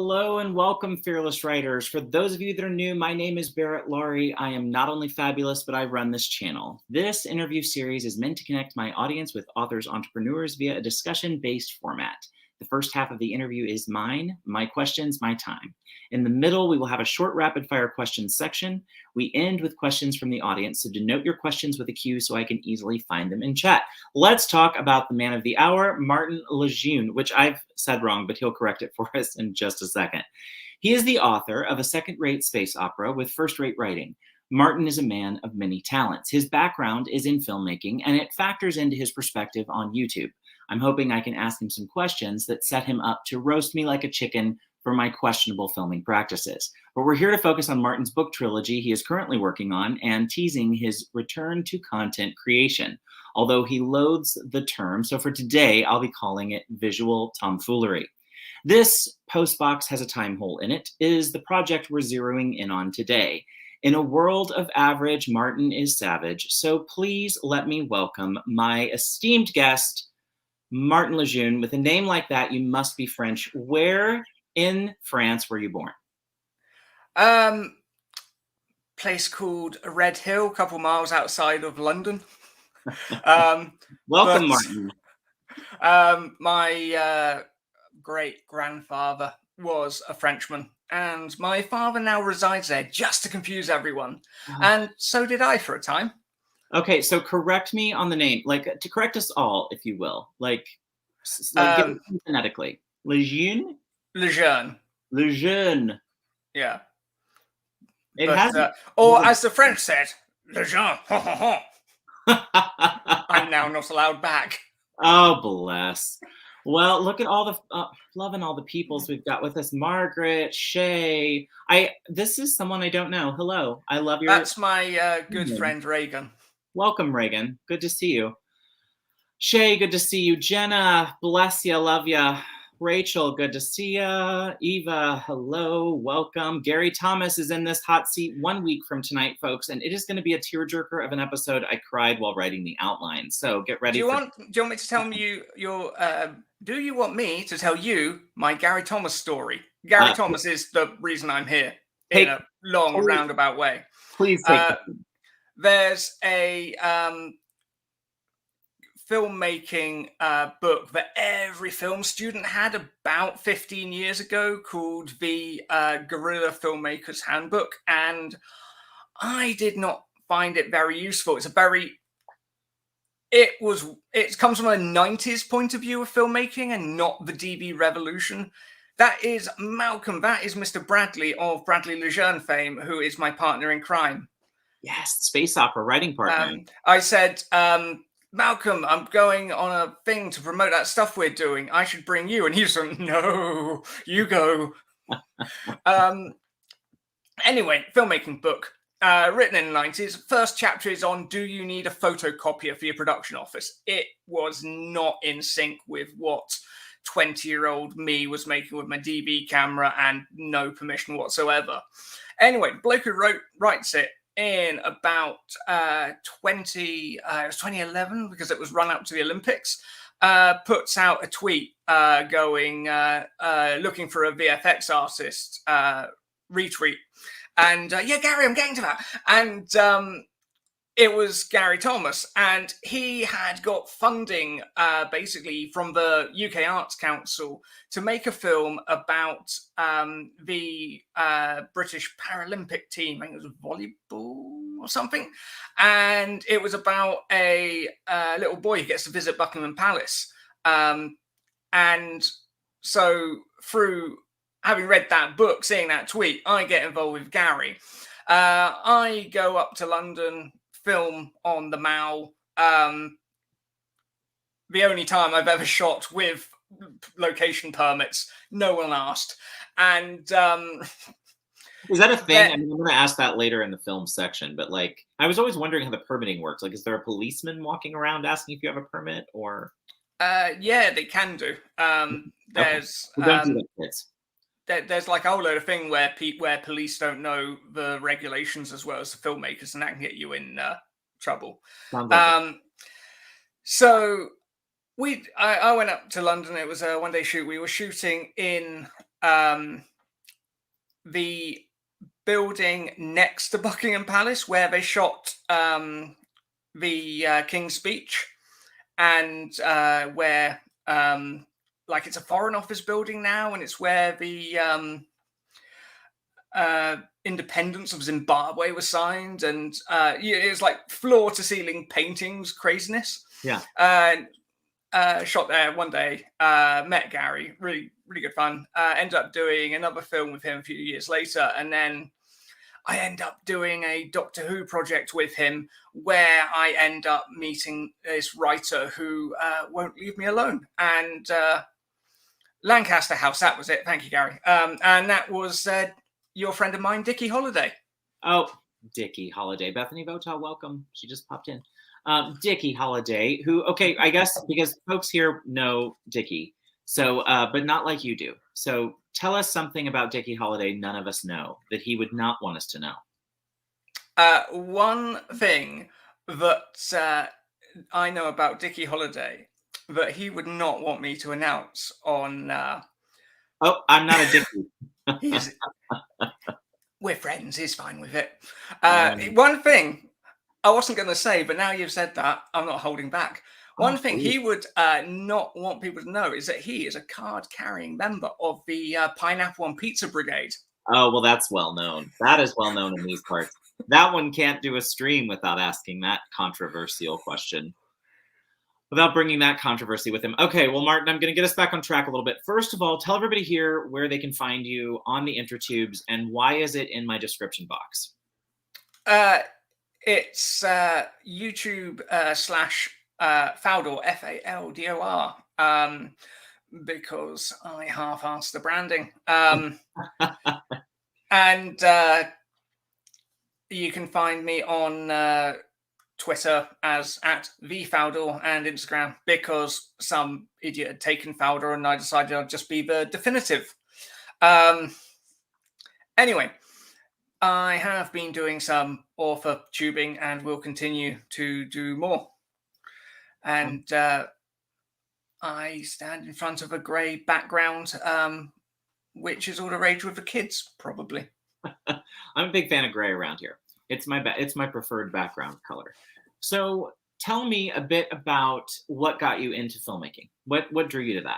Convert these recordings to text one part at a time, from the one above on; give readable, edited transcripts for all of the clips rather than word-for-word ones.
Hello and welcome, fearless writers. For those of you that are new, my name is Barrett Laurie. I am not only fabulous, but I run this channel. This interview series is meant to connect my audience with authors, entrepreneurs via a discussion-based format. The first half of the interview is mine, my questions, my time. In the middle, we will have a short rapid-fire questions section. We end with questions from the audience, so denote your questions with a Q so I can easily find them in chat. Let's talk about the man of the hour, Martin Lejeune, which I've said wrong, but he'll correct it for us in just a second. He is the author of a second-rate space opera with first-rate writing. Martin is a man of many talents. His background is in filmmaking, and it factors into his perspective on YouTube. I'm hoping I can ask him some questions that set him up to roast me like a chicken for my questionable filming practices. But we're here to focus on Martin's book trilogy he is currently working on and teasing his return to content creation, although he loathes the term. So for today, I'll be calling it visual tomfoolery. This postbox has a time hole in it is the project we're zeroing in on today. In a world of average, Martin is savage. So please let me welcome my esteemed guest, Martin Lejeune. With a name like that, you must be French. Where in France were you born? Place called Red Hill, a couple miles outside of London. Welcome, Martin. My great-grandfather was a Frenchman, and my father now resides there just to confuse everyone. And so did I for a time. Okay, so correct me on the name, like to correct us all, if you will, like give it phonetically. Lejeune? Lejeune. Lejeune. Yeah. It but, has, or as the French said, Lejeune. I'm now not allowed back. Oh, bless. Well, look at all the loving all the peoples we've got with us. Margaret, Shay. This is someone I don't know. Hello, I love your. That's my good friend Reagan. Welcome, Reagan. Good to see you. Shay, good to see you. Jenna, bless ya, love ya. Rachel, good to see ya. Eva, hello, welcome. Gary Thomas is in this hot seat 1 week from tonight, folks, and it is going to be a tearjerker of an episode. I cried while writing the outline, so get ready. Do you want me to tell you your? Do you want me to tell you my Gary Thomas story? Gary Thomas is the reason I'm here in a long roundabout way. Please take it. There's a filmmaking book that every film student had about 15 years ago called the Guerrilla Filmmaker's Handbook, and I did not find it very useful. It comes from a 90s point of view of filmmaking and not the DB revolution. That is Malcolm. That is Mr. Bradley of Bradley Lejeune fame, who is my partner in crime. Yes, space opera writing partner. I said, Malcolm, I'm going on a thing to promote that stuff we're doing. I should bring you. And he said, no, you go. Anyway, filmmaking book. Written in the 90s. First chapter is on, do you need a photocopier for your production office? It was not in sync with what 20-year-old me was making with my DB camera and no permission whatsoever. Anyway, the bloke who writes it in about 2011, because it was run up to the Olympics, puts out a tweet going, looking for a VFX artist, retweet. And yeah, Gary, I'm getting to that. And it was Gary Thomas, and he had got funding basically from the UK Arts Council to make a film about the British Paralympic team. I think it was volleyball or something. And it was about a little boy who gets to visit Buckingham Palace. And so through having read that book, seeing that tweet, I get involved with Gary. I go up to London, film on the Mall. The only time I've ever shot with location permits. No one asked. And is that a thing? I mean, I'm going to ask that later in the film section, but like, I was always wondering how the permitting works. Like, is there a policeman walking around asking if you have a permit, or? Yeah, they can do. There's there's like a whole load of thing where police don't know the regulations as well as the filmmakers, and that can get you in trouble. So I went up to London. It was a one-day shoot. We were shooting in the building next to Buckingham Palace where they shot the King's Speech, and where like it's a Foreign Office building now, and it's where the independence of Zimbabwe was signed, and it was like floor to ceiling paintings, craziness. Yeah. Shot there one day, met Gary, really good fun. Ended up doing another film with him a few years later, and then I end up doing a Doctor Who project with him where I end up meeting this writer who won't leave me alone. And Lancaster House, that was it. Thank you, Gary. And that was your friend of mine, Dickie Holiday. Oh, Dickie Holiday. Bethany Votel, welcome. She just popped in. Dickie Holiday, who, okay, I guess because folks here know Dickie, so, but not like you do. So tell us something about Dickie Holiday none of us know that he would not want us to know. One thing that I know about Dickie Holiday that he would not want me to announce on... Oh, I'm not a Dickie. We're friends, he's fine with it. One thing I wasn't going to say, but now you've said that, I'm not holding back. One thing he would not want people to know is that he is a card-carrying member of the Pineapple on Pizza Brigade. Oh, well, that's well known. That is well known in these parts. That one can't do a stream without asking that controversial question, without bringing that controversy with him. Okay, well, Martin, I'm going to get us back on track a little bit. First of all, tell everybody here where they can find you on the Intertubes, and why is it in my description box? It's YouTube / Faldor, Faldor, because I half-assed the branding. And you can find me on Twitter as @VFaldor and Instagram because some idiot had taken Faldor and I decided I'd just be the definitive. Anyway, I have been doing some author tubing and will continue to do more. And I stand in front of a grey background, which is all the rage with the kids, probably. I'm a big fan of grey around here. It's my preferred background color. So tell me a bit about what got you into filmmaking. What drew you to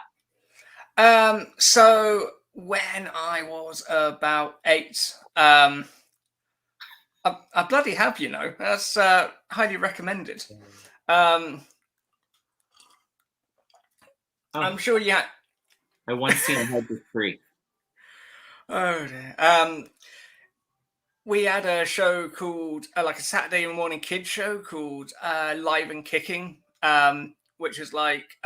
that? So when I was about 8, I bloody have, you know. That's highly recommended. I'm sure you had... I once seen a head was free. Oh dear. We had a show called, like a Saturday morning kids show called Live and Kicking, which is like,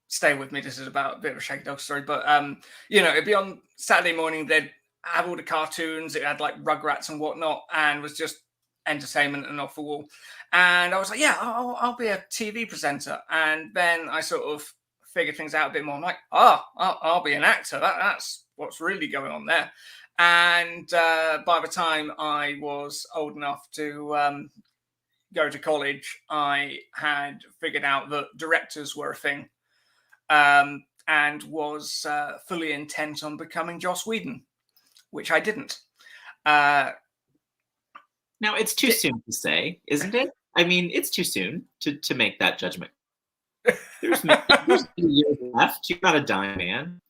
stay with me, this is about a bit of a Shaggy Dog story, but, you know, it'd be on Saturday morning, they'd have all the cartoons, it had like Rugrats and whatnot, and was just entertainment and off the wall. And I was like, yeah, I'll be a TV presenter. And then I sort of figured things out a bit more. I'm like, I'll be an actor. That's what's really going on there. And by the time I was old enough to go to college, I had figured out that directors were a thing, and was fully intent on becoming Joss Whedon, which I didn't. Now, it's too soon to say, isn't it? I mean, it's too soon to make that judgment. There's 2 years left. You're not a dying man.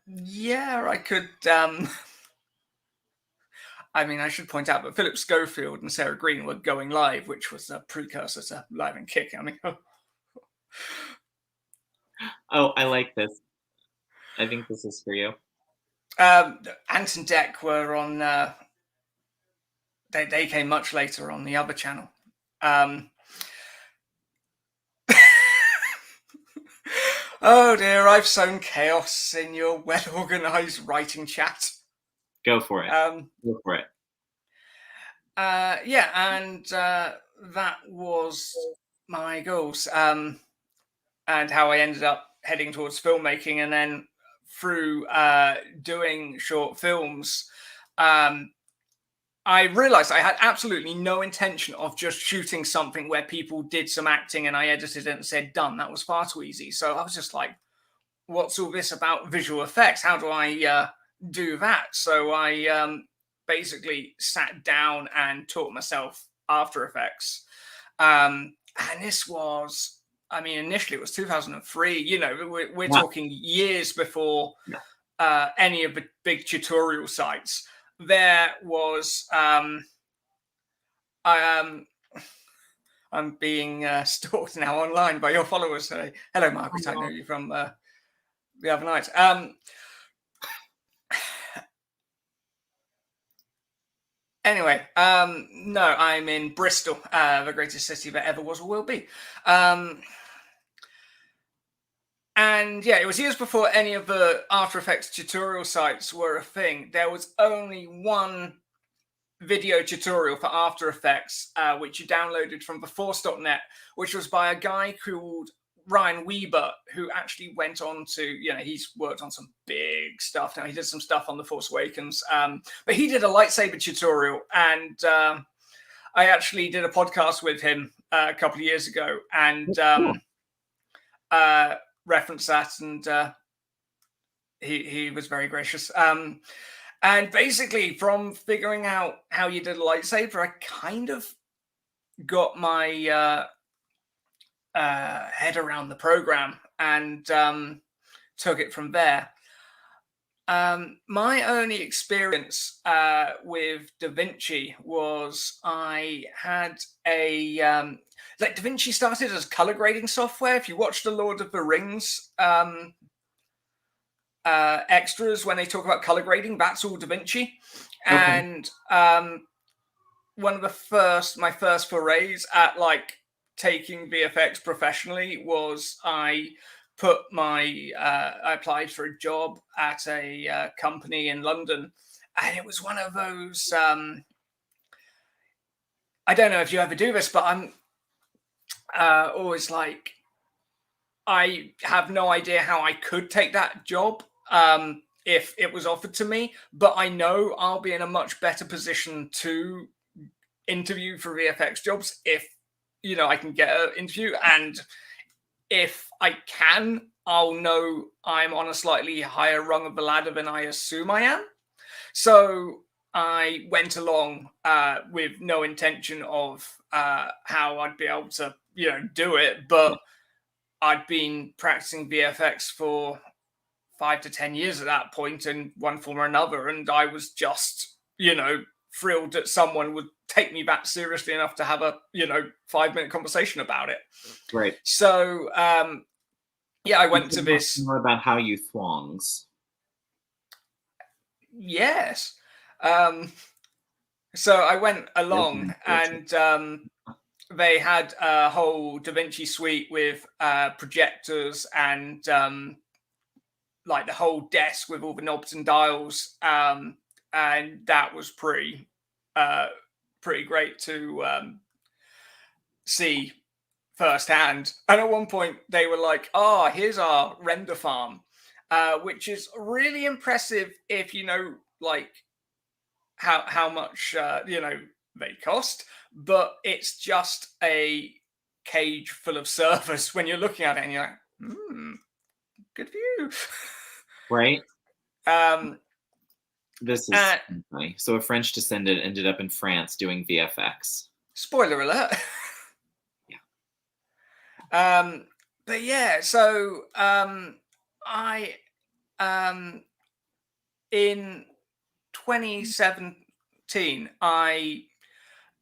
Yeah, I could. I mean, I should point out that Philip Schofield and Sarah Green were going live, which was a precursor to Live and Kick. I mean, oh, I like this. I think this is for you. Ant and Dec were on. They came much later on the other channel. Oh dear, I've sown chaos in your well-organized writing chat. Go for it. Go for it. Yeah, and that was my goals, and how I ended up heading towards filmmaking, and then through doing short films, I realized I had absolutely no intention of just shooting something where people did some acting and I edited it and said done. That was far too easy. So I was just like, what's all this about visual effects? How do I do that? So I basically sat down and taught myself After Effects. And this was, I mean, initially it was 2003. You know, we're talking years before any of the big tutorial sites. There was, I'm being stalked now online by your followers. Hello, Margaret. I know you from the other night. Anyway, no, I'm in Bristol, the greatest city that ever was or will be. And yeah, it was years before any of the After Effects tutorial sites were a thing. There was only one video tutorial for After Effects, which you downloaded from theforce.net, which was by a guy called Ryan Weber, who actually went on to, you know, he's worked on some big stuff now. He did some stuff on The Force Awakens, but he did a lightsaber tutorial, and I actually did a podcast with him a couple of years ago, and referenced that, and he was very gracious. And basically, from figuring out how you did a lightsaber, I kind of got my head around the program and took it from there. My only experience with DaVinci was I had a like DaVinci started as color grading software. If you watch the Lord of the Rings extras, when they talk about color grading, that's all DaVinci. Okay. And one of my first forays at like taking VFX professionally was I applied for a job at a company in London, and it was one of those, I don't know if you ever do this, but I'm always like, I have no idea how I could take that job if it was offered to me, but I know I'll be in a much better position to interview for VFX jobs if, you know, I can get an interview, and if I can, I'll know I'm on a slightly higher rung of the ladder than I assume I am. So I went along with no intention of how I'd be able to, you know, do it, but I'd been practicing VFX for 5 to 10 years at that point in one form or another, and I was just, you know, thrilled that someone would take me that seriously enough to have a, you know, 5-minute conversation about it. Right. So yeah, I went to this. More about how you thwongs. Yes. So I went along, and they had a whole DaVinci suite with projectors and like the whole desk with all the knobs and dials, and that was pretty great to see firsthand. And at one point they were like, "Oh, here's our render farm," which is really impressive if you know like how much you know they cost, but it's just a cage full of servers when you're looking at it and you're like, good view. Right. This is funny. So a French descendant ended up in France doing VFX. Spoiler alert. Yeah. But yeah, so I in 2017 I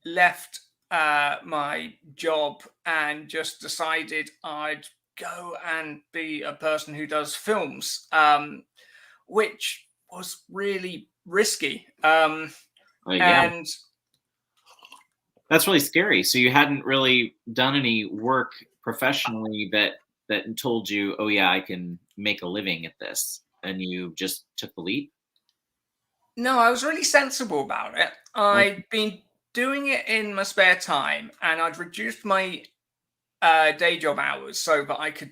left my job and just decided I'd go and be a person who does films, which was really risky. Yeah. And that's really scary. So you hadn't really done any work professionally that told you, oh yeah, I can make a living at this, and you just took the leap? No, I was really sensible about it. I'd been doing it in my spare time, and I'd reduced my day job hours so that I could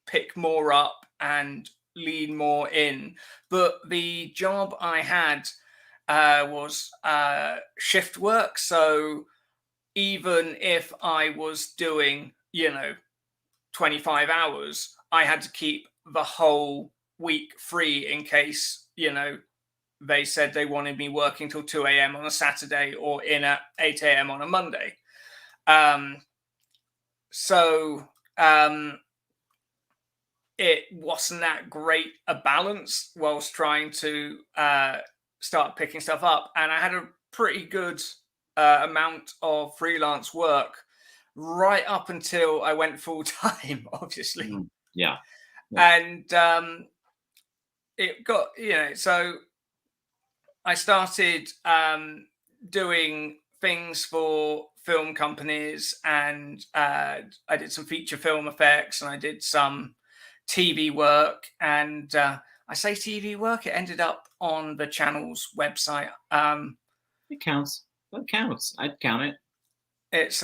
pick more up and lean more in. But the job I had was shift work. So even if I was doing, you know, 25 hours, I had to keep the whole week free in case, they said they wanted me working till 2 a.m. on a Saturday or in at 8 a.m. on a Monday. So it wasn't that great a balance whilst trying to start picking stuff up. And I had a pretty good amount of freelance work right up until I went full time, obviously. Yeah. And it got, so I started doing things for film companies, and I did some feature film effects, and I did some TV work. And I say TV work, it ended up on the channel's website. It counts. That counts. I'd count it. It's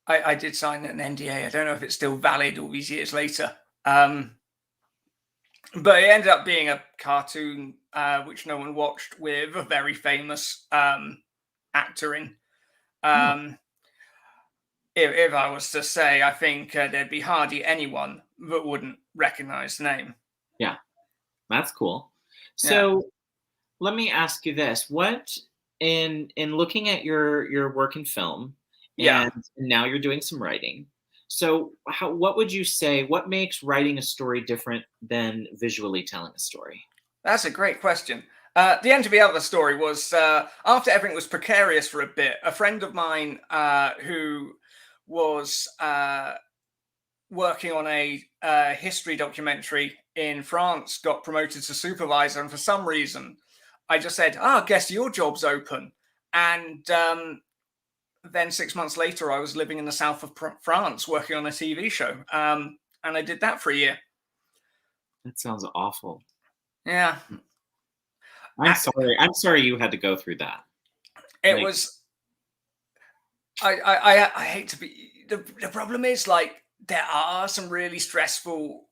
I did sign an NDA. I don't know if it's still valid all these years later. But it ended up being a cartoon which no one watched, with a very famous actor in. If I was to say, I think there'd be hardly anyone that wouldn't recognize the name. Yeah, that's cool. So let me ask you this: what in looking at your work in film, and now you're doing some writing. So what would you say, what makes writing a story different than visually telling a story? That's a great question. The end of the other story was, after everything was precarious for a bit, a friend of mine who was working on a history documentary in France got promoted to supervisor. And for some reason, I just said, I guess your job's open. And then 6 months later, I was living in the south of France working on a TV show. And I did that for a year. That sounds awful. Yeah. I'm sorry. I'm sorry you had to go through that. It was... I hate to be... The problem is, there are some really stressful,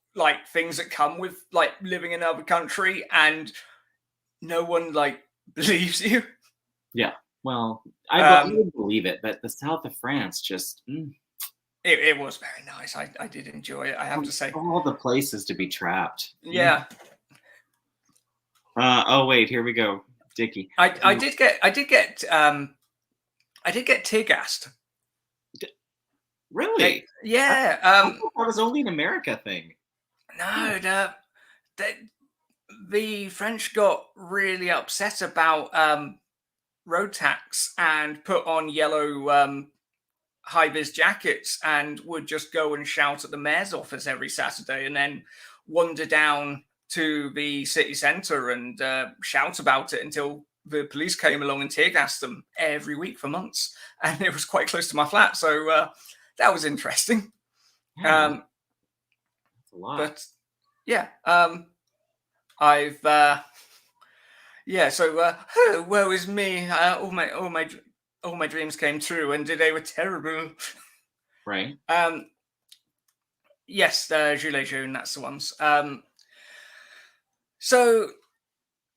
things that come with, living in another country, and no one, believes you. Yeah. Well, I would believe it, but the south of France just... It was very nice. I did enjoy it, I have to say. All the places to be trapped. Yeah. Oh wait, here we go, Dickie. I did get tear gassed. Really? Yeah. I thought that was only an America thing. No, the French got really upset about road tax and put on yellow high-vis jackets and would just go and shout at the mayor's office every Saturday, and then wander down to the city centre and shout about it until the police came along and tear gassed them every week for months. And it was quite close to my flat, so that was interesting. Yeah, that's a lot. But yeah, I've so woe is me. All my dreams came true, and they were terrible. Right. Yes, Gilets Jaunes, that's the ones. So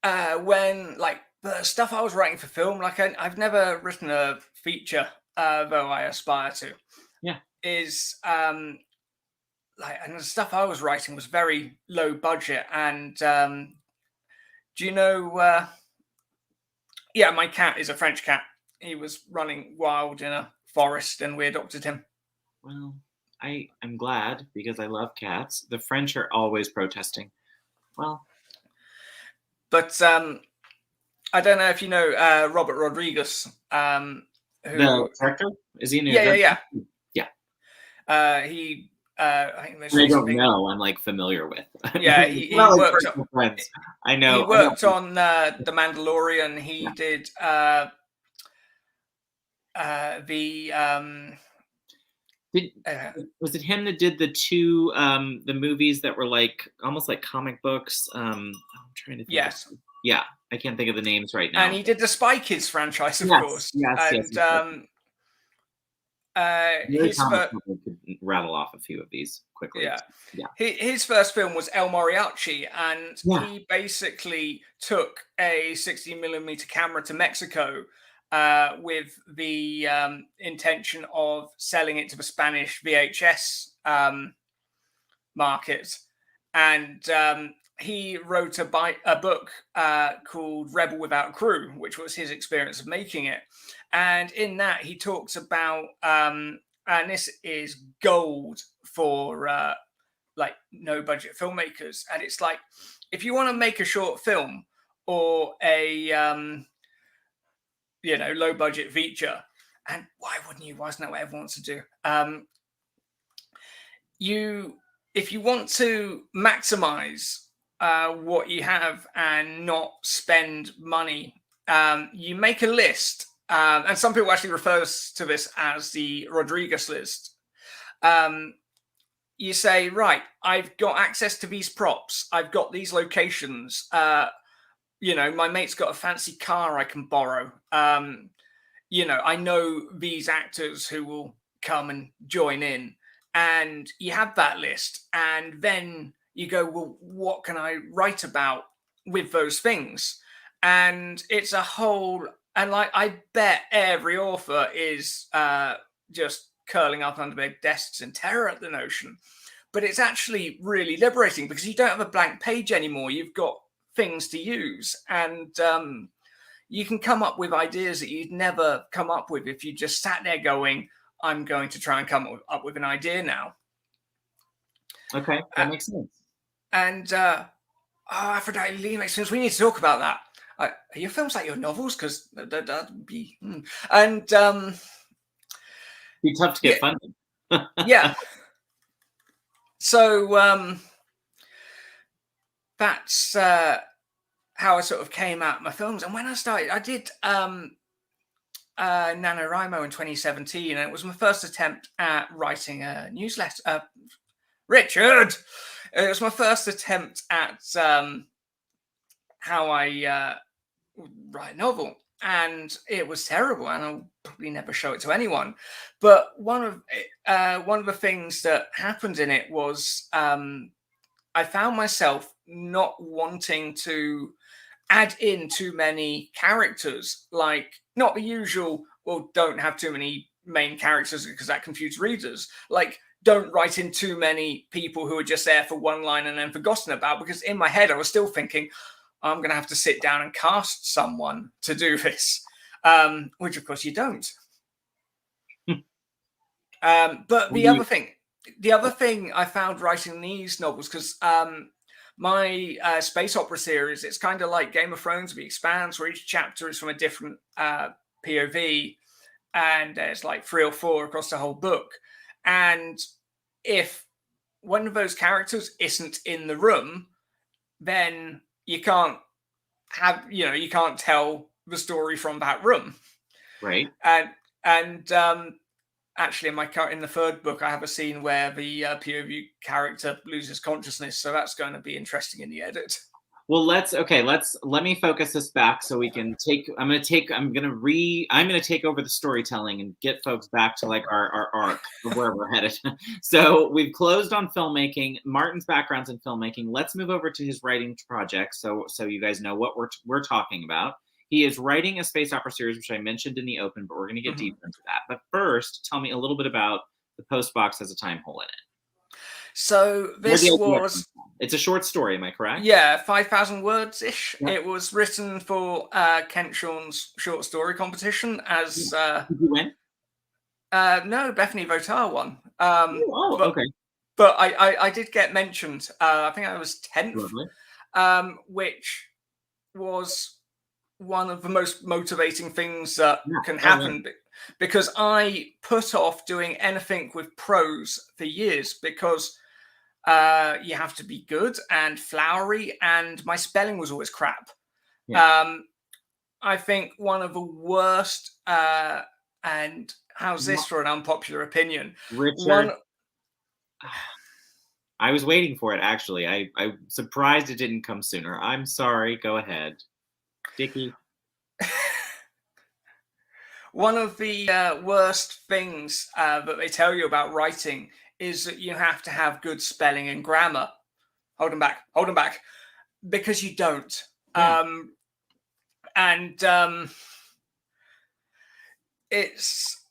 when the stuff I was writing for film, I've never written a feature, though I aspire to. Yeah. Is and the stuff I was writing was very low budget, and do you know? Yeah, my cat is a French cat. He was running wild in a forest, and we adopted him. Well, I'm glad, because I love cats. The French are always protesting. Well, but I don't know if you know Robert Rodriguez. The director? Is he new? Yeah. He. I think I don't know. I'm familiar with. Yeah, he worked. Friends. I know. He worked on The Mandalorian. He did was it him that did the two the movies that were almost like comic books? I'm trying to think. Yes. Yeah, I can't think of the names right now. And he did the Spy Kids franchise, of course. Yes. His could rattle off a few of these quickly. Yeah. His first film was El Mariachi, and he basically took a 60mm camera to Mexico with the intention of selling it to the Spanish VHS market. And he wrote a book called Rebel Without Crew, which was his experience of making it. And in that, he talks about, and this is gold for like no budget filmmakers. And it's like, if you want to make a short film or a low budget feature, and why wouldn't you? Why isn't that what everyone wants to do? If you want to maximize what you have and not spend money, you make a list. And some people actually refer to this as the Rodriguez list. You say, right, I've got access to these props. I've got these locations. My mate's got a fancy car I can borrow. I know these actors who will come and join in. And you have that list. And then you go, well, what can I write about with those things? And it's a whole... And like, I bet every author is just curling up under their desks in terror at the notion. But it's actually really liberating because you don't have a blank page anymore. You've got things to use. And you can come up with ideas that you'd never come up with if you just sat there going, I'm going to try and come up with an idea now. Okay, that makes sense. And Aphrodite Lee makes sense. We need to talk about that. Are your films like your novels? Because that'd be... And... be tough to get funded. Yeah. So that's how I sort of came out my films. And when I started, I did NaNoWriMo in 2017, and it was my first attempt at writing a newsletter. Richard! It was my first attempt at how I write a novel. And it was terrible, and I'll probably never show it to anyone. But one of the things that happened in it was I found myself not wanting to add in too many characters, like not the usual, well, don't have too many main characters because that confuses readers. Like, don't write in too many people who are just there for one line and then forgotten about, because in my head I was still thinking, I'm going to have to sit down and cast someone to do this, which of course you don't. But the other thing I found writing these novels, because my space opera series, it's kind of like Game of Thrones, The Expanse, where each chapter is from a different POV, and there's like 3 or 4 across the whole book. And if one of those characters isn't in the room, then you can't tell the story from that room. Right. And actually in the 3rd book, I have a scene where the POV character loses consciousness. So that's going to be interesting in the edit. Well, let me focus this back so we can I'm going to take over the storytelling and get folks back to like our arc of where we're headed. So we've closed on filmmaking. Martin's background's in filmmaking. Let's move over to his writing project. So you guys know what we're talking about. He is writing a space opera series, which I mentioned in the open, but we're going to get deeper into that. But first, tell me a little bit about The Postbox Has a Time Hole in It. So it's a short story, am I correct? Yeah, 5,000 words-ish. Yeah. It was written for Kent Sean's short story competition as... Did you win? No, Bethany Votar won. Okay. But I did get mentioned. I think I was 10th, which was one of the most motivating things that can happen. Because I put off doing anything with prose for years because you have to be good and flowery, and my spelling was always crap. Yeah. I think one of the worst, and how's this for an unpopular opinion? Richard, I was waiting for it, actually. I'm surprised it didn't come sooner. I'm sorry. Go ahead. Dickie. One of the worst things that they tell you about writing is that you have to have good spelling and grammar. Hold them back. Because you don't. It's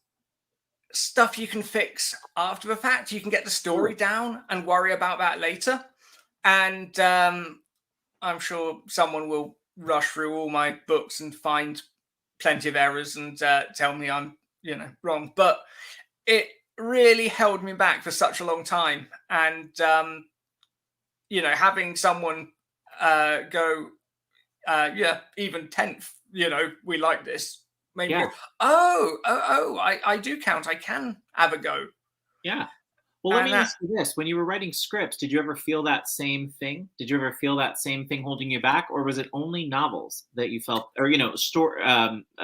stuff you can fix after the fact. You can get the story down and worry about that later. And I'm sure someone will rush through all my books and find plenty of errors and tell me I'm, wrong. But it really held me back for such a long time. And, having someone go, even 10th, we like this. Maybe go, I do count. I can have a go. Yeah. Well, let me ask you this. When you were writing scripts, did you ever feel that same thing? Did you ever feel that same thing holding you back? Or was it only novels that you felt, or,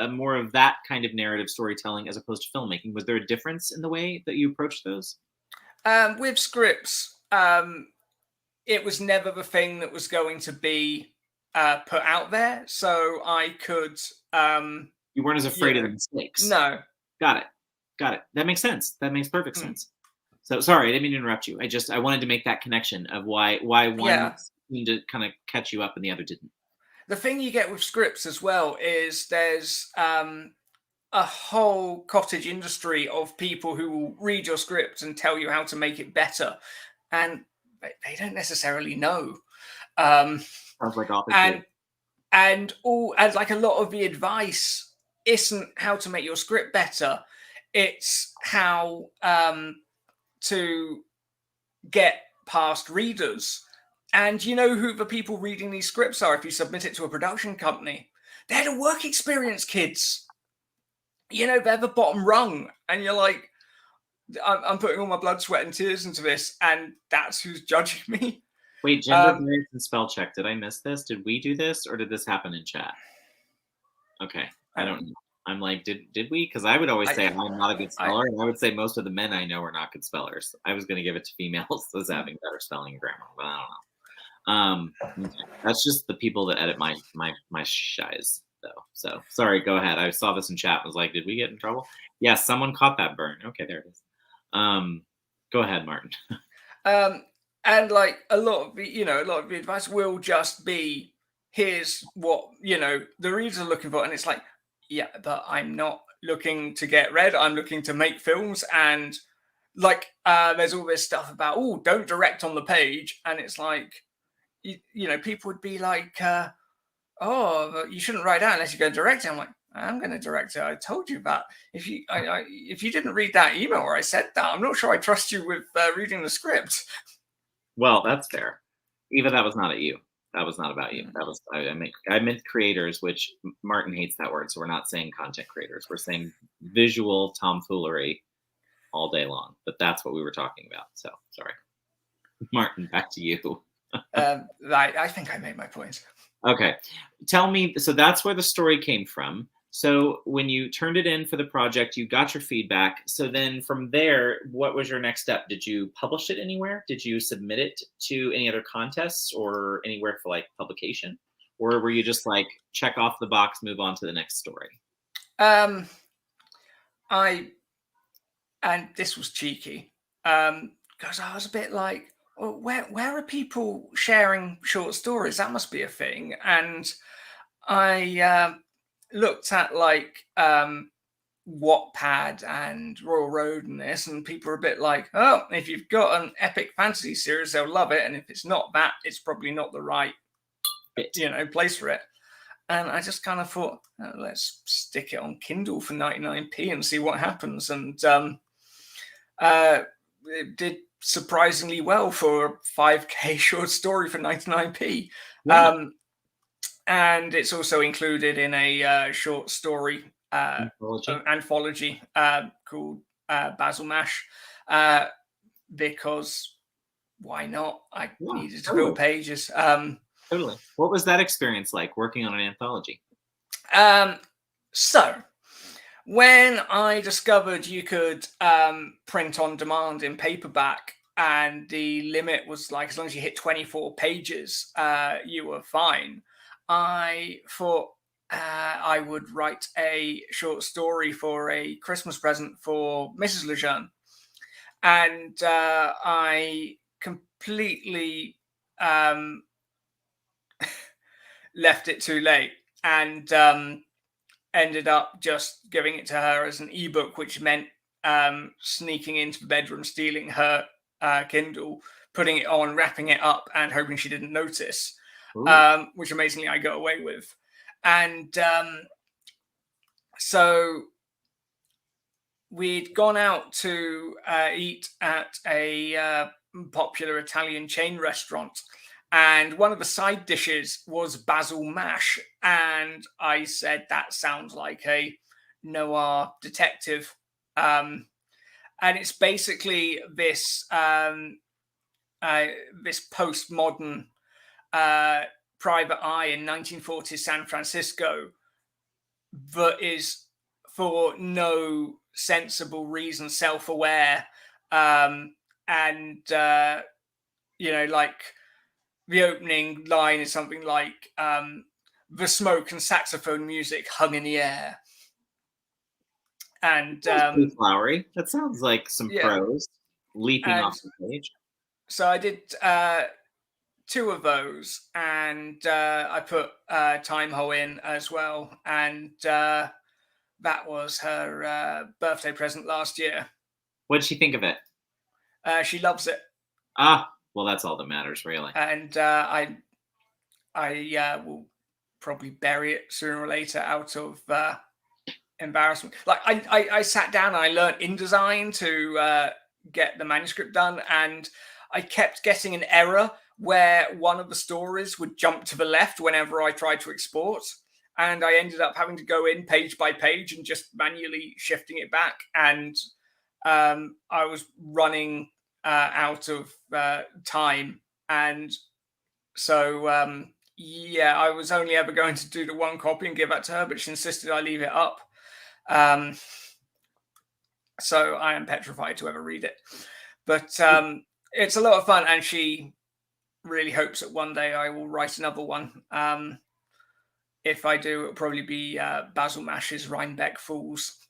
more of that kind of narrative storytelling as opposed to filmmaking? Was there a difference in the way that you approached those? With scripts, it was never the thing that was going to be put out there. So I could... you weren't as afraid of the mistakes. No. Got it. That makes sense. That makes perfect sense. So sorry, I didn't mean to interrupt you. I wanted to make that connection of why one seemed to kind of catch you up and the other didn't. The thing you get with scripts as well is there's a whole cottage industry of people who will read your script and tell you how to make it better, and they don't necessarily know. Sounds like Authortube. And like a lot of the advice isn't how to make your script better. It's how to get past readers. And you know who the people reading these scripts are if you submit it to a production company? They're the work experience kids. They're the bottom rung. And you're like, I'm putting all my blood, sweat, and tears into this, and that's who's judging me. Wait, gender bias and spell check. Did I miss this? Did we do this, or did this happen in chat? Okay, I don't know. I'm like, did we? Because I would always say I'm not a good speller, and I would say most of the men I know are not good spellers. I was going to give it to females as having better spelling and grammar, but I don't know. That's just the people that edit my shies, though. So sorry, go ahead. I saw this in chat. Was like, did we get in trouble? Yes, someone caught that burn. Okay, there it is. Go ahead, Martin. And like a lot of the advice will just be, here's what the readers are looking for, and it's like, yeah, but I'm not looking to get read. I'm looking to make films, and like there's all this stuff about don't direct on the page, and it's like people would be like, you shouldn't write out unless you're going to direct it. I'm like, I'm going to direct it. I told you that. If you didn't read that email where I said that, I'm not sure I trust you with reading the script. Well, that's fair. Even that was not at you. That was not about you. That was I meant creators, which Martin hates that word. So we're not saying content creators. We're saying visual tomfoolery all day long. But that's what we were talking about. So sorry, Martin. Back to you. I think I made my point. Okay, tell me. So that's where the story came from. So when you turned it in for the project, you got your feedback. So then from there, what was your next step? Did you publish it anywhere? Did you submit it to any other contests or anywhere for like publication? Or were you just like, check off the box, move on to the next story? And this was cheeky, because I was a bit like, well, where are people sharing short stories? That must be a thing. And I looked at like Wattpad and Royal Road and this, and people are a bit like, oh, if you've got an epic fantasy series, they'll love it, and if it's not that, it's probably not the right place for it. And I just kind of thought, let's stick it on Kindle for 99p and see what happens. And it did surprisingly well for a 5k short story for 99p. Yeah. And it's also included in a short story anthology called Basil Mash, because why not? I needed to fill pages. Totally. What was that experience like working on an anthology? So when I discovered you could print on demand in paperback, and the limit was like, as long as you hit 24 pages, you were fine, I thought I would write a short story for a Christmas present for Mrs. Lejeune. And I completely left it too late, and ended up just giving it to her as an ebook, which meant sneaking into the bedroom, stealing her Kindle, putting it on, wrapping it up, and hoping she didn't notice, which amazingly I got away with. And so we'd gone out to eat at a popular Italian chain restaurant, and one of the side dishes was basil mash. And I said, that sounds like a noir detective. And it's basically this this postmodern private eye in 1940s San Francisco that is, for no sensible reason, self-aware, and like the opening line is something like the smoke and saxophone music hung in the air. And flowery. That sounds like some prose leaping off the page. So I did 2 of those, and I put Time Ho in as well, and that was her birthday present last year. What did she think of it? She loves it. Well, that's all that matters, really. And I will probably bury it sooner or later out of embarrassment. Like I sat down and I learned InDesign to get the manuscript done, and I kept getting an error where one of the stories would jump to the left whenever I tried to export. And I ended up having to go in page by page and just manually shifting it back. And I was running out of time. And so, I was only ever going to do the 1 copy and give that to her, but she insisted I leave it up. So I am petrified to ever read it. But it's a lot of fun, and she really hopes that one day I will write another one. If I do, it'll probably be Basil Mash's Rhinebeck Fools,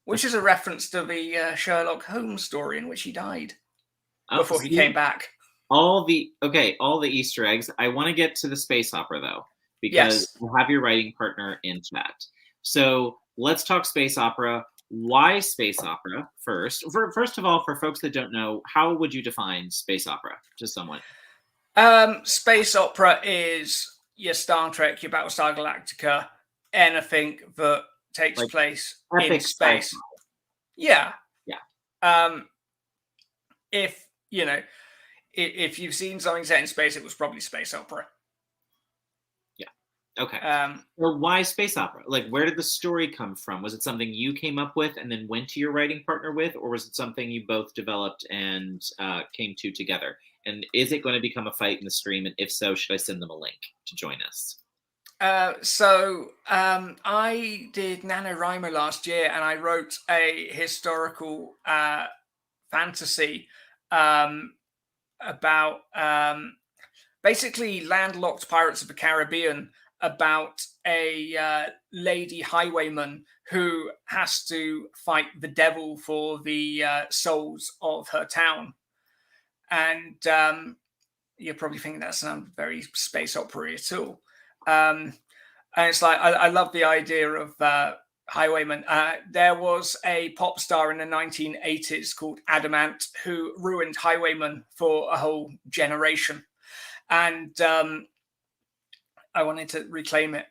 which is a reference to the Sherlock Holmes story in which he died before he came back. All the Easter eggs. I want to get to the space opera, though, because we'll have your writing partner in chat. So let's talk space opera. Why space opera first? First of all, for folks that don't know, how would you define space opera to someone? Space opera is your Star Trek, your Battlestar Galactica, anything that takes place in space. Yeah. If you've seen something set in space, it was probably space opera. Okay. So why space opera? Like, where did the story come from? Was it something you came up with and then went to your writing partner with, or was it something you both developed and came to together? And is it going to become a fight in the stream? And if so, should I send them a link to join us? So I did NaNoWriMo last year, and I wrote a historical fantasy about basically landlocked pirates of the Caribbean, about a lady highwayman who has to fight the devil for the souls of her town. And you're probably thinking that sounds very space opera-y too. And it's like, I love the idea of highwayman. There was a pop star in the 1980s called Adamant who ruined highwayman for a whole generation. And I wanted to reclaim it.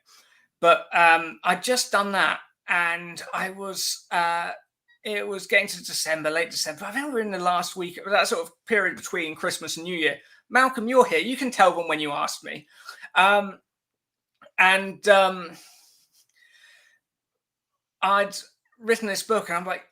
But I'd just done that, and I was it was getting to December, late December. I think we were in the last week, that sort of period between Christmas and New Year. Malcolm, you're here. You can tell them when you asked me. I'd written this book, and I'm like,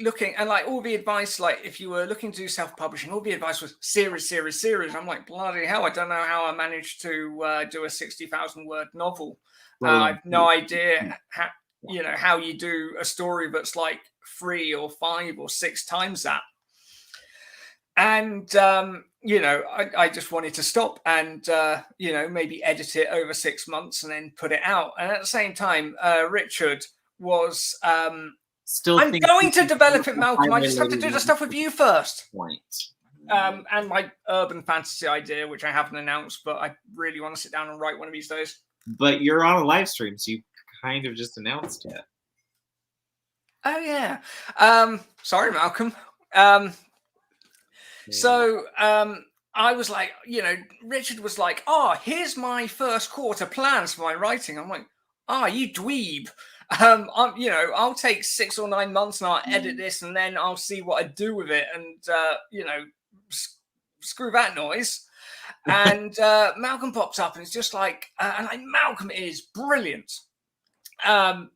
looking, and like all the advice, like if you were looking to do self-publishing, all the advice was series. I'm like, bloody hell, I don't know how I managed to do a 60,000 word novel. I have no idea how you do a story that's like 3 or 5 or 6 times that. And I just wanted to stop and maybe edit it over 6 months and then put it out. And at the same time, Richard was I'm going to develop it, Malcolm. I just have to do the stuff with you first. And my urban fantasy idea, which I haven't announced, but I really want to sit down and write one of these days. But you're on a live stream, so you kind of just announced it. Oh yeah. Sorry, Malcolm. So I was like, Richard was like, "Oh, here's my first quarter plans for my writing." I'm like, you dweeb. I'll take 6 or 9 months and I'll edit this and then I'll see what I do with it, and screw that noise. And Malcolm pops up and it's just like, Malcolm is brilliant.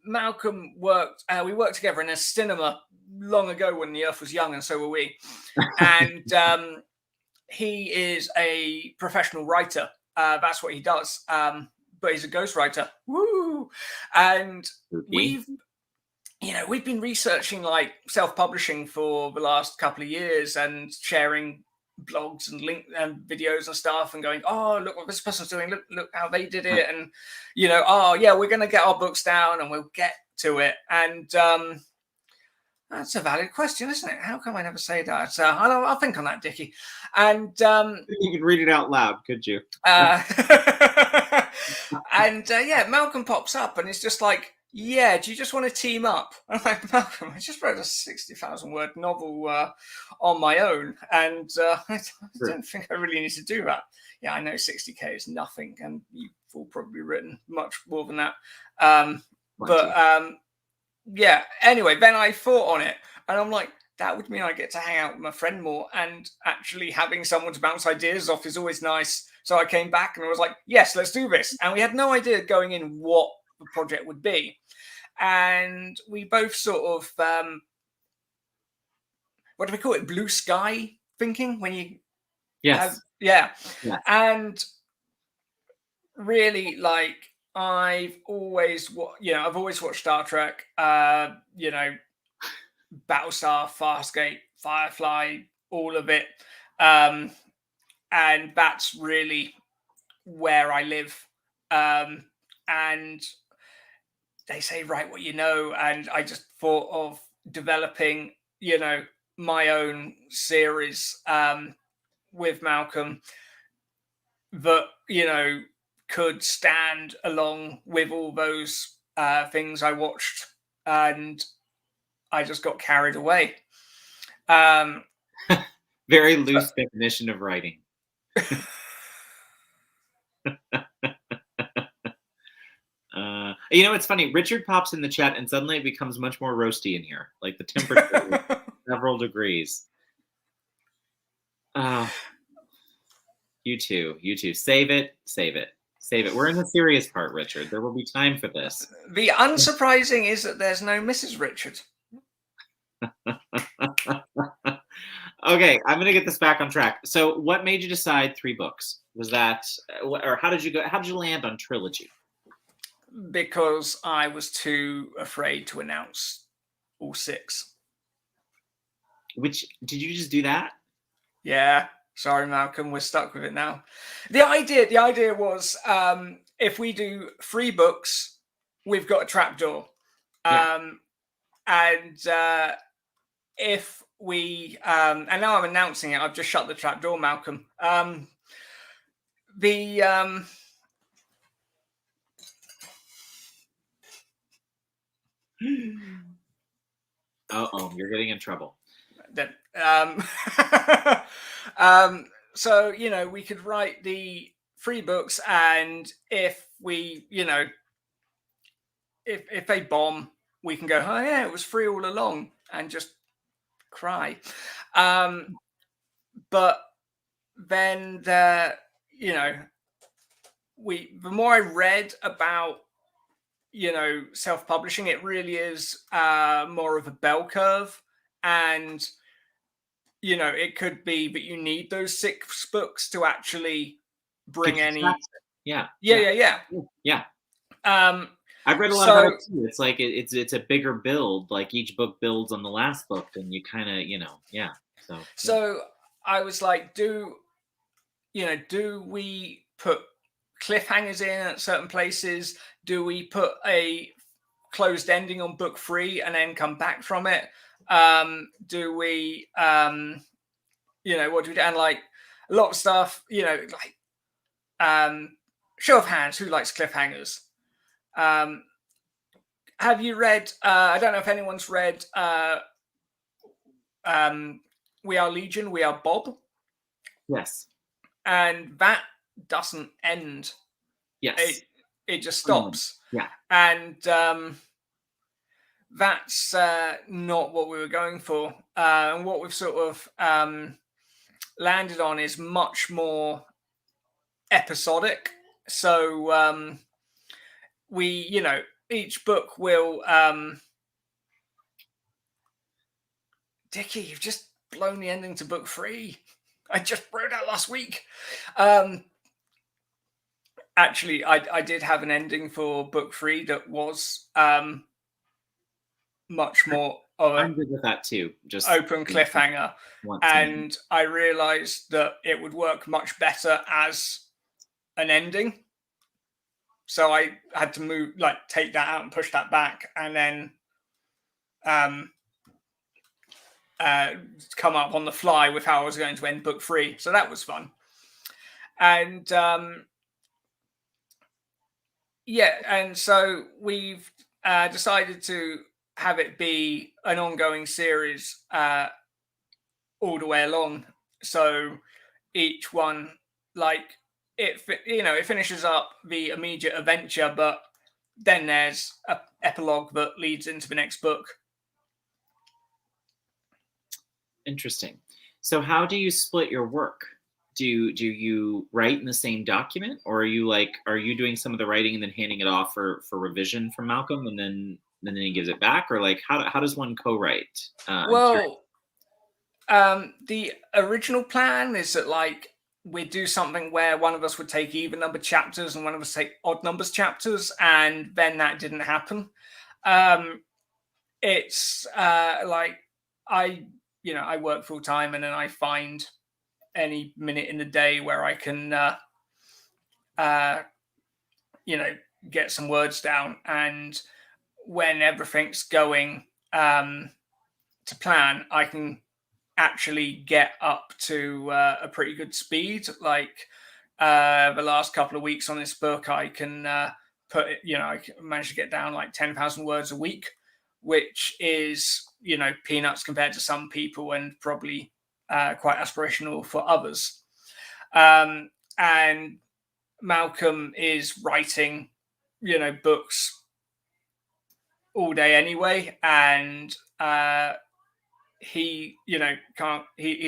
Malcolm worked. We worked together in a cinema long ago when the Earth was young, and so were we. And he is a professional writer. That's what he does. But he's a ghostwriter. Woo! And we've been researching like self-publishing for the last couple of years and sharing blogs and link and videos and stuff and going, oh, look what this person's doing, look how they did it, and we're going to get our books down and we'll get to it. And that's a valid question, isn't it? How come I never say that? I'll think on that, Dickie. And you could read it out loud, could you? Malcolm pops up and it's just like, yeah, do you just want to team up? I'm like, Malcolm, I just wrote a 60,000 word novel on my own, and I don't think I really need to do that. Yeah, I know 60k is nothing, and you've all probably written much more than that. Anyway, then I thought on it, and I'm like, that would mean I get to hang out with my friend more, and actually having someone to bounce ideas off is always nice. So I came back and I was like, yes, let's do this. And we had no idea going in what the project would be. And we both sort of, what do we call it? Blue sky thinking when you... Yes. Yeah. And really, like, I've always watched Star Trek, Battlestar, Farscape, Firefly, all of it. And that's really where I live. And they say, write what you know. And I just thought of developing, my own series with Malcolm that, could stand along with all those things I watched. And I just got carried away. Very loose definition of writing. It's funny. Richard pops in the chat and suddenly it becomes much more roasty in here. Like the temperature is several degrees. You too. Save it. We're in the serious part, Richard. There will be time for this. The unsurprising is that there's no Mrs. Richard. Okay, I'm going to get this back on track. So what made you decide 3 books? Was that, or how did you land on trilogy? Because I was too afraid to announce all 6. Which, did you just do that? Yeah. Sorry, Malcolm, we're stuck with it now. The idea was, if we do 3 books, we've got a trapdoor. And if we, and now I'm announcing it, I've just shut the trapdoor, Malcolm. You're getting in trouble. So, we could write the 3 books, and if we, if they bomb, we can go, oh yeah, it was 3 all along, and just cry. But then the more I read about, self-publishing, it really is more of a bell curve, and it could be, but you need those 6 books to actually bring any. Yeah. I've read a lot about it too. It's like it's a bigger build. Like each book builds on the last book, and you kind of So I was like, do we put cliffhangers in at certain places? Do we put a closed ending on book 3 and then come back from it? Do we what do we do? And like a lot of stuff, show of hands, who likes cliffhangers? have you read? I don't know if anyone's read. We Are Legion. We Are Bob. Yes. And that doesn't end. Yes. It just stops. Yeah. And that's not what we were going for. And what we've sort of landed on is much more episodic. So we, each book will. Dickie, you've just blown the ending to book 3. I just wrote that last week. Actually, I did have an ending for book 3 that was much more of I'm good with that too. Just open cliffhanger. And I realized that it would work much better as an ending. So I had to take that out and push that back, and then come up on the fly with how I was going to end book 3. So that was fun. And and so we've decided to have it be an ongoing series all the way along. So each one, it finishes up the immediate adventure, but then there's an epilogue that leads into the next book. Interesting. So how do you split your work? Do you write in the same document, or are you doing some of the writing and then handing it off for revision from Malcolm, and then he gives it back, or how does one co-write? The original plan is that we do something where one of us would take even number chapters and one of us take odd numbers chapters, and then that didn't happen. It's I work full time, and then I find any minute in the day where I can, get some words down. And when everything's going to plan, I can actually get up to a pretty good speed. The last couple of weeks on this book, I can put it, I managed to get down 10,000 words a week, which is, peanuts compared to some people, and probably quite aspirational for others. And Malcolm is writing, books all day anyway, and he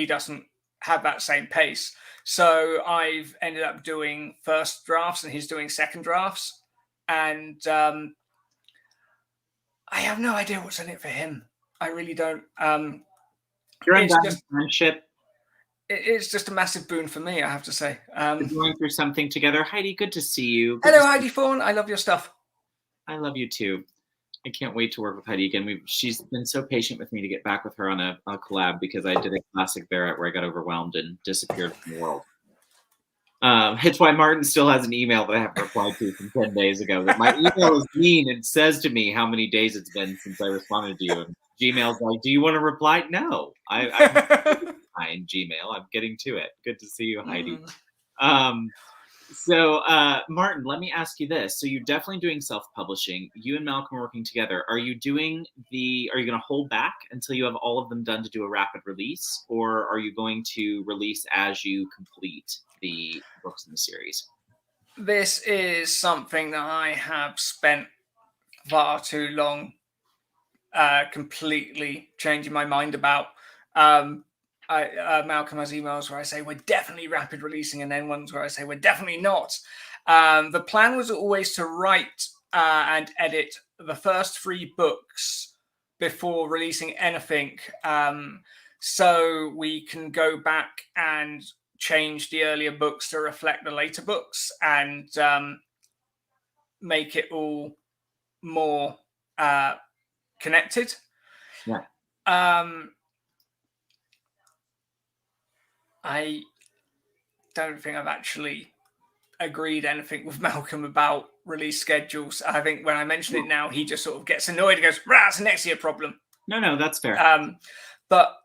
doesn't have that same pace. So I've ended up doing first drafts and he's doing second drafts, and I have no idea what's in it for him. I really don't. Friendship. It's just a massive boon for me, I have to say. Going through something together. Heidi, good to see you. Hello, Heidi Fawn. I love your stuff. I love you too. I can't wait to work with Heidi again. She's been so patient with me to get back with her on a collab, because I did a classic Barrett where I got overwhelmed and disappeared from the world. It's why Martin still has an email that I haven't replied to from 10 days ago. That my email is mean and says to me how many days it's been since I responded to you. And Gmail's like, do you want to reply? No. I'm in Gmail. I'm getting to it. Good to see you, Heidi. So Martin, let me ask you this. So you're definitely doing self-publishing. You and Malcolm are working together. Are you going to hold back until you have all of them done to do a rapid release? Or are you going to release as you complete the books in the series? This is something that I have spent far too long completely changing my mind about. Malcolm has emails where I say we're definitely rapid releasing, and then ones where I say we're definitely not. The plan was always to write and edit the first 3 books before releasing anything, so we can go back and change the earlier books to reflect the later books, and make it all more connected. Yeah. I don't think I've actually agreed anything with Malcolm about release schedules. I think when I mention it now, he just sort of gets annoyed and goes, "Rah, it's a next year problem." No, that's fair. But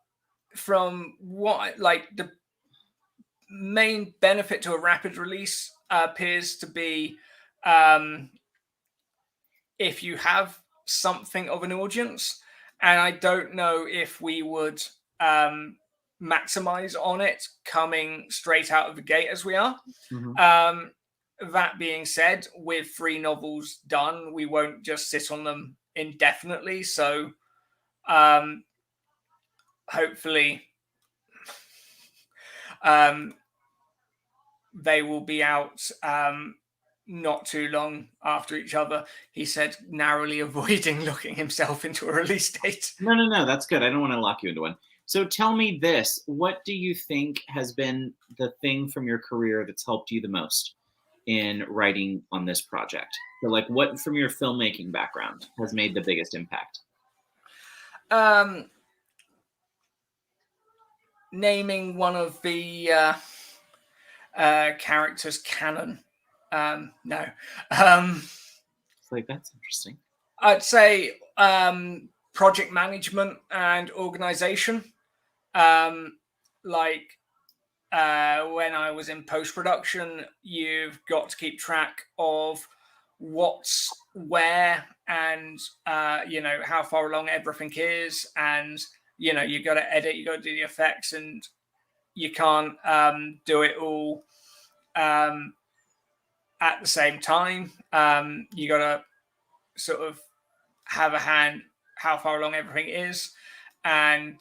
from what, the main benefit to a rapid release appears to be if you have something of an audience, and I don't know if we would maximize on it coming straight out of the gate as we are. That being said, with 3 novels done, we won't just sit on them indefinitely. So hopefully they will be out not too long after each other, he said, narrowly avoiding looking himself into a release date. No, that's good. I don't want to lock you into one. So tell me this, what do you think has been the thing from your career that's helped you the most in writing on this project? So like what from your filmmaking background has made the biggest impact? Naming one of the characters canon. No. It's like, that's interesting. I'd say project management and organization. Like when I was in post-production, you've got to keep track of what's where and, how far along everything is. And, you got to edit, you got to do the effects, and you can't do it all at the same time. You got to sort of have a hand how far along everything is. And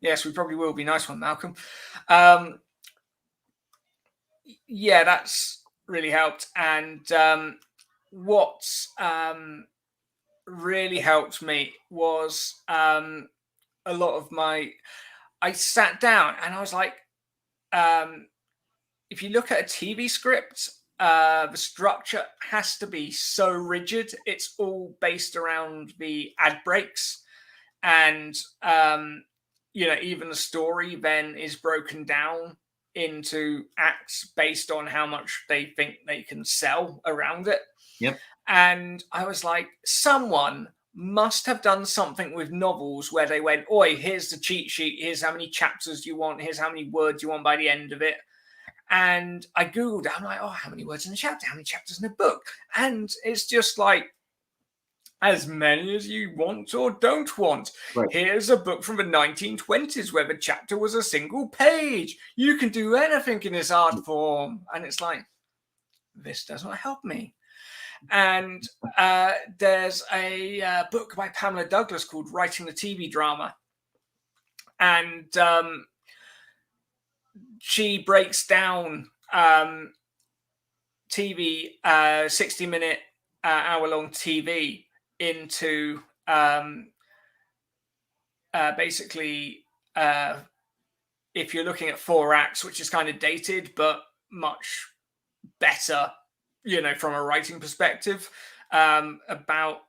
yes, we probably will be. Nice one, Malcolm. Yeah, that's really helped. And what's really helped me was a lot of I sat down and I was like, if you look at a TV script, the structure has to be so rigid. It's all based around the ad breaks. And, even the story then is broken down into acts based on how much they think they can sell around it. Yep. And I was like, someone must have done something with novels where they went, oi, here's the cheat sheet. Here's how many chapters you want. Here's how many words you want by the end of it. And I Googled it. I'm like, oh, how many words in a chapter? How many chapters in a book? And it's just like, as many as you want or don't want. Right. Here's a book from the 1920s where the chapter was a single page. You can do anything in this art form. And it's like, this does not help me. And there's a book by Pamela Douglas called Writing the TV Drama. And she breaks down TV, 60-minute, hour-long TV into basically, if you're looking at 4 acts, which is kind of dated, but much better, from a writing perspective, about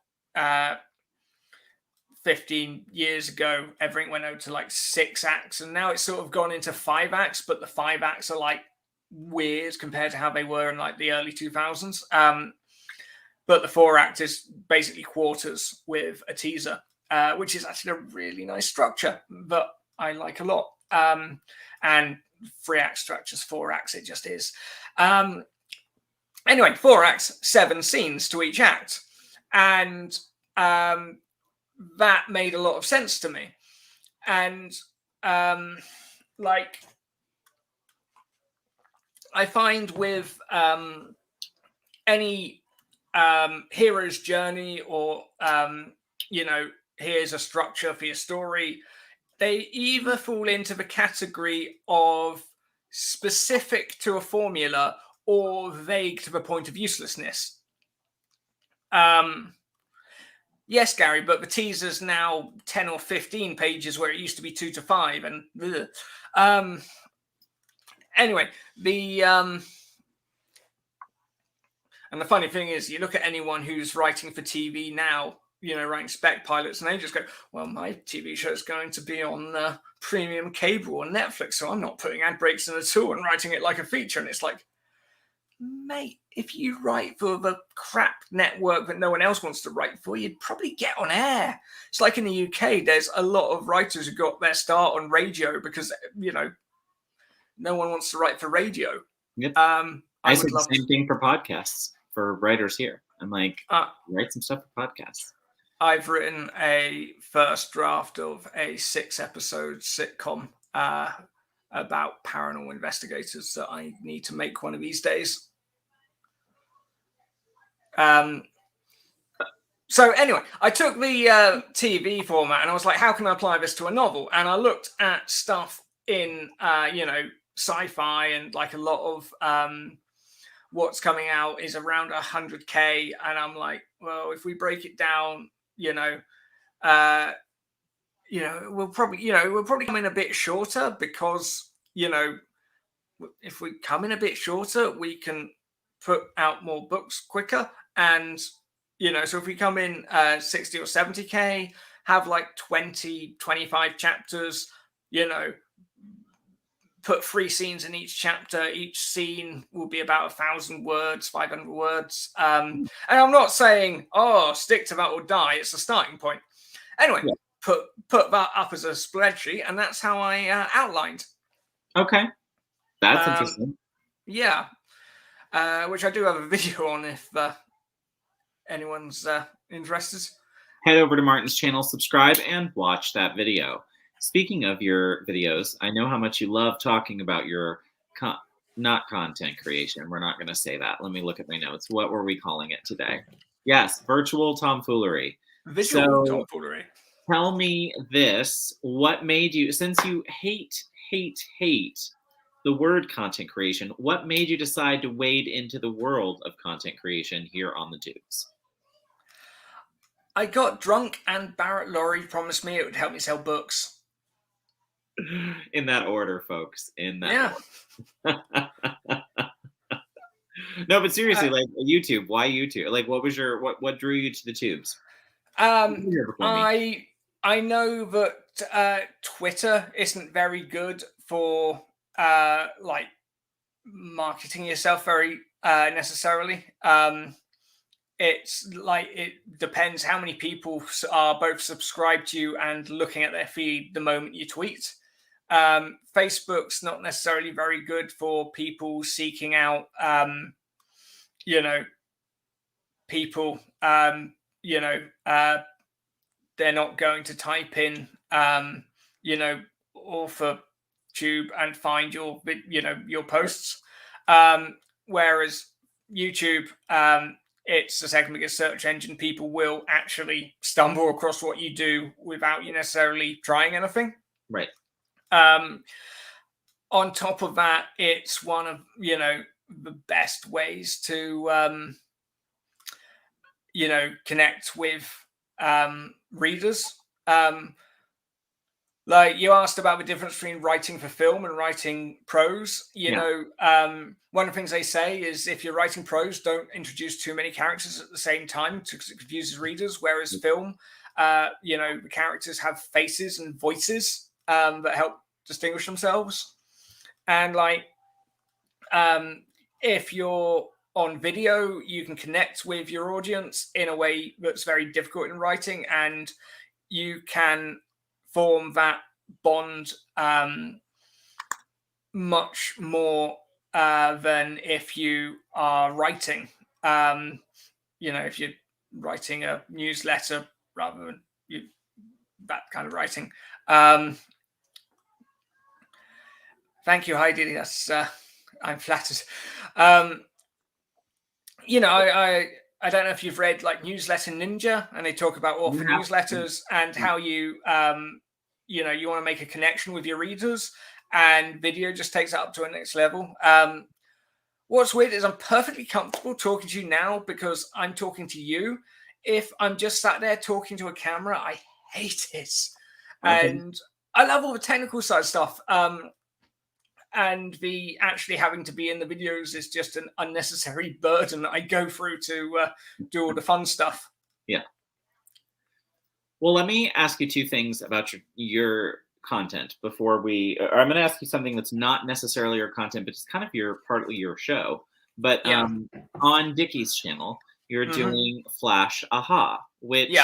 15 years ago, everything went over to like 6 acts, and now it's sort of gone into 5 acts, but the 5 acts are like weird compared to how they were in like the early 2000s. But the 4 act is basically quarters with a teaser, which is actually a really nice structure that I like a lot. And 3 act structures, 4 acts, it just is. Anyway, 4 acts, 7 scenes to each act. And that made a lot of sense to me. And like, I find with any hero's journey or, here's a structure for your story, they either fall into the category of specific to a formula or vague to the point of uselessness. Yes, Gary, but the teaser's now 10 or 15 pages where it used to be 2 to 5. And anyway, and the funny thing is, you look at anyone who's writing for TV now, writing spec pilots, and they just go, well, my TV show is going to be on premium cable or Netflix, so I'm not putting ad breaks in at all and writing it like a feature. And it's like, mate, if you write for the crap network that no one else wants to write for, you'd probably get on air. It's like in the UK, there's a lot of writers who got their start on radio because, no one wants to write for radio. Yep. I said the same thing for podcasts. for writers here. I'm like, write some stuff for podcasts. I've written a first draft of a 6-episode sitcom about paranormal investigators that I need to make one of these days. So anyway, I took the TV format and I was like, how can I apply this to a novel? And I looked at stuff in, sci-fi, and like a lot of what's coming out is around 100K. And I'm like, well, if we break it down, we'll probably come in a bit shorter because, if we come in a bit shorter, we can put out more books quicker. And so if we come in 60 or 70K, have like 20, 25 chapters, put 3 scenes in each chapter. Each scene will be about 1,000 words, 500 words. And I'm not saying, stick to that or die. It's a starting point. Anyway, put that up as a spreadsheet, and that's how I outlined. Okay. That's interesting. Yeah. Which I do have a video on if anyone's interested. Head over to Martin's channel, subscribe, and watch that video. Speaking of your videos, I know how much you love talking about your not content creation. We're not going to say that. Let me look at my notes. What were we calling it today? Yes, virtual tomfoolery. Visual tomfoolery. Tell me this. What made you, since you hate the word content creation, what made you decide to wade into the world of content creation here on the tubes? I got drunk and Barrett Laurie promised me it would help me sell books. In that order, folks. In that order. No, but seriously, like YouTube, why YouTube? Like, what was what drew you to the tubes? I know that Twitter isn't very good for like marketing yourself very necessarily. It's like, it depends how many people are both subscribed to you and looking at their feed the moment you tweet. Facebook's not necessarily very good for people seeking out, people, they're not going to type in, Authortube and find your posts. Whereas YouTube, it's the second biggest search engine. People will actually stumble across what you do without you necessarily trying anything. Right. On top of that, it's one of, the best ways to, connect with readers. Like you asked about the difference between writing for film and writing prose. One of the things they say is if you're writing prose, don't introduce too many characters at the same time because it confuses readers. Whereas film, the characters have faces and voices that help distinguish themselves. And if you're on video, you can connect with your audience in a way that's very difficult in writing, and you can form that bond much more than if you are writing. If you're writing a newsletter rather than that kind of writing. Thank you, Heidi. That's I'm flattered. I don't know if you've read like Newsletter Ninja, and they talk about author newsletters and how you you want to make a connection with your readers, and video just takes it up to a next level. What's weird is I'm perfectly comfortable talking to you now because I'm talking to you. If I'm just sat there talking to a camera, I hate it. Okay. And I love all the technical side stuff. And the actually having to be in the videos is just an unnecessary burden that I go through to do all the fun stuff. Yeah. Well, let me ask you 2 things about your content before I'm going to ask you something that's not necessarily your content, but it's kind of partly your show. But on Dickie's channel, you're doing Flash Aha, which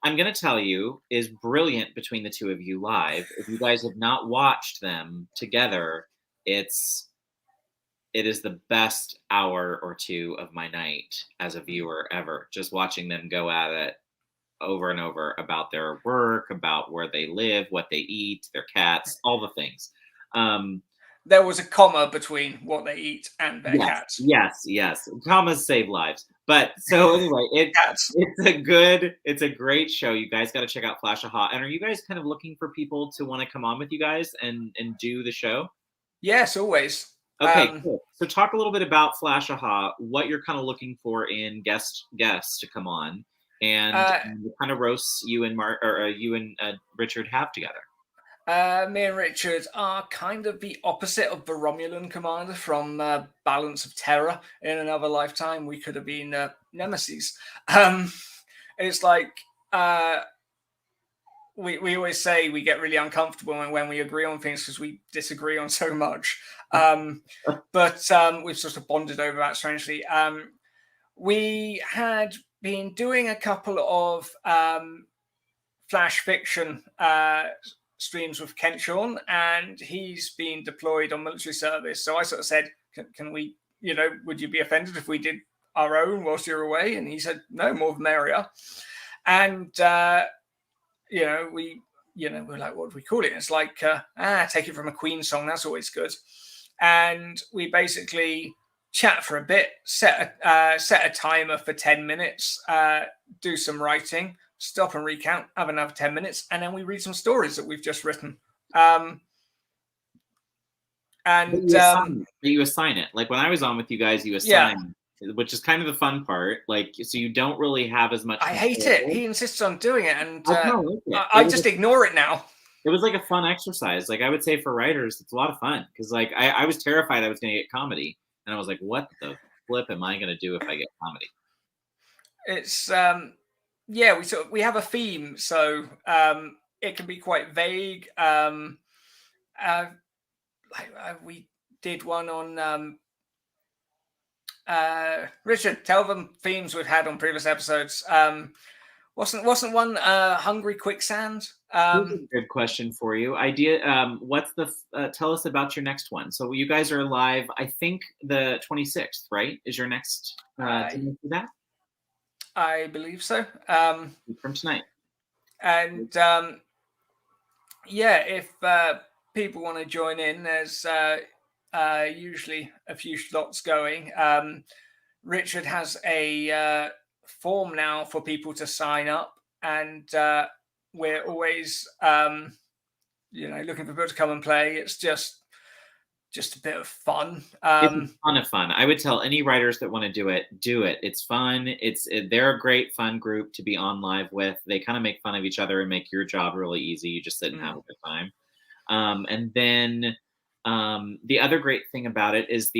I'm going to tell you is brilliant between the 2 of you live. If you guys have not watched them together, it's it is the best hour or two of my night as a viewer ever, just watching them go at it over and over about their work, about where they live, what they eat, their cats, all the things. There was a comma between what they eat and their cats. Yes. Commas save lives. But so anyway, it's a great show. You guys got to check out Flash of Hot. And are you guys kind of looking for people to want to come on with you guys and do the show? Yes, always. Okay, cool. So talk a little bit about Flash of Hot, what you're kind of looking for in guests to come on, and the kind of roasts you and Richard have together. Me and Richard are kind of the opposite of the Romulan commander from Balance of Terror. In another lifetime, we could have been nemesis. It's like we always say we get really uncomfortable when we agree on things because we disagree on so much. But we've sort of bonded over that strangely. We had been doing a couple of flash fiction streams with Kent Shawn, and he's been deployed on military service. So I sort of said, can we, would you be offended if we did our own whilst you're away? And he said, no, more the merrier. And, we're like, what do we call it? It's like, take it from a Queen song. That's always good. And we basically chat for a bit, set a timer for 10 minutes, do some writing, stop and recount, have another 10 minutes, and then we read some stories that we've just written. You assign it. Like when I was on with you guys, you assign, which is kind of the fun part. Like, so you don't really have as much. I hate it. He insists on doing it, and I just ignore it now. It was like a fun exercise. Like I would say for writers, it's a lot of fun because like I was terrified I was going to get comedy, and I was like, what the flip am I going to do if I get comedy? It's we have a theme, so it can be quite vague. We did one on Richard. Tell them themes we've had on previous episodes. Wasn't one Hungry Quicksand? Here's a good question for you. What's the? Tell us about your next one. So you guys are live. I think the 26th, right? Is your next? Did you do that? I believe so. From tonight. And if people want to join in, there's usually a few slots going. Richard has a form now for people to sign up, and we're always looking for people to come and play. It's just a bit of fun. It's a ton of fun. I would tell any writers that want to do it. It's fun. They're a great fun group to be on live with. They kind of make fun of each other and make your job really easy. You just sit and have a good time. And then the other great thing about it is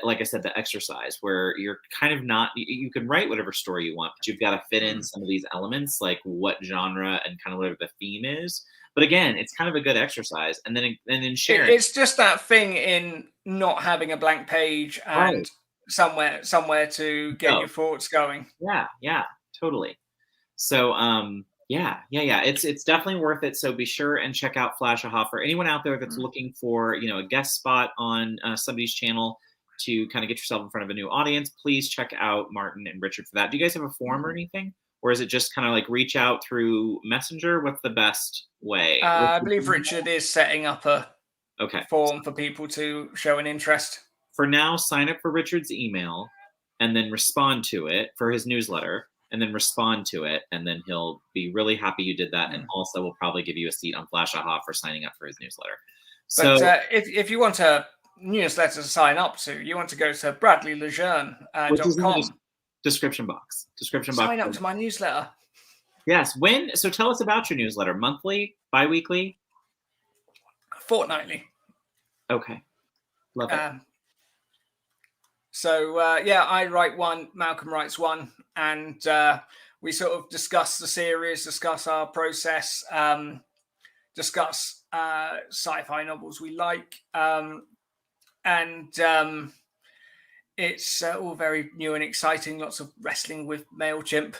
like I said, the exercise where you're kind of not, you can write whatever story you want, but you've got to fit in some of these elements, like what genre and kind of whatever the theme is. But again, it's kind of a good exercise. And then sharing. It's just that thing in not having a blank page and somewhere to get your thoughts going. Yeah, totally. So, it's definitely worth it. So be sure and check out Flash of Hot. For anyone out there that's looking for, a guest spot on somebody's channel to kind of get yourself in front of a new audience, please check out Martin and Richard for that. Do you guys have a form or anything? Or is it just kind of like reach out through Messenger? What's the best way? I believe Richard is setting up a form for people to show an interest. For now, sign up for Richard's email and then respond to it for his newsletter and then respond to it. And then he'll be really happy you did that. And also will probably give you a seat on Flash of Hot for signing up for his newsletter. But if you want a newsletter to sign up to, you want to go to bradleylejeune.com. Description box. Sign up to my newsletter. Yes. So tell us about your newsletter. Monthly, bi-weekly? Fortnightly. Okay. Love it. I write one, Malcolm writes one, and we sort of discuss the series, discuss our process, discuss sci-fi novels we like, and it's all very new and exciting. Lots of wrestling with MailChimp.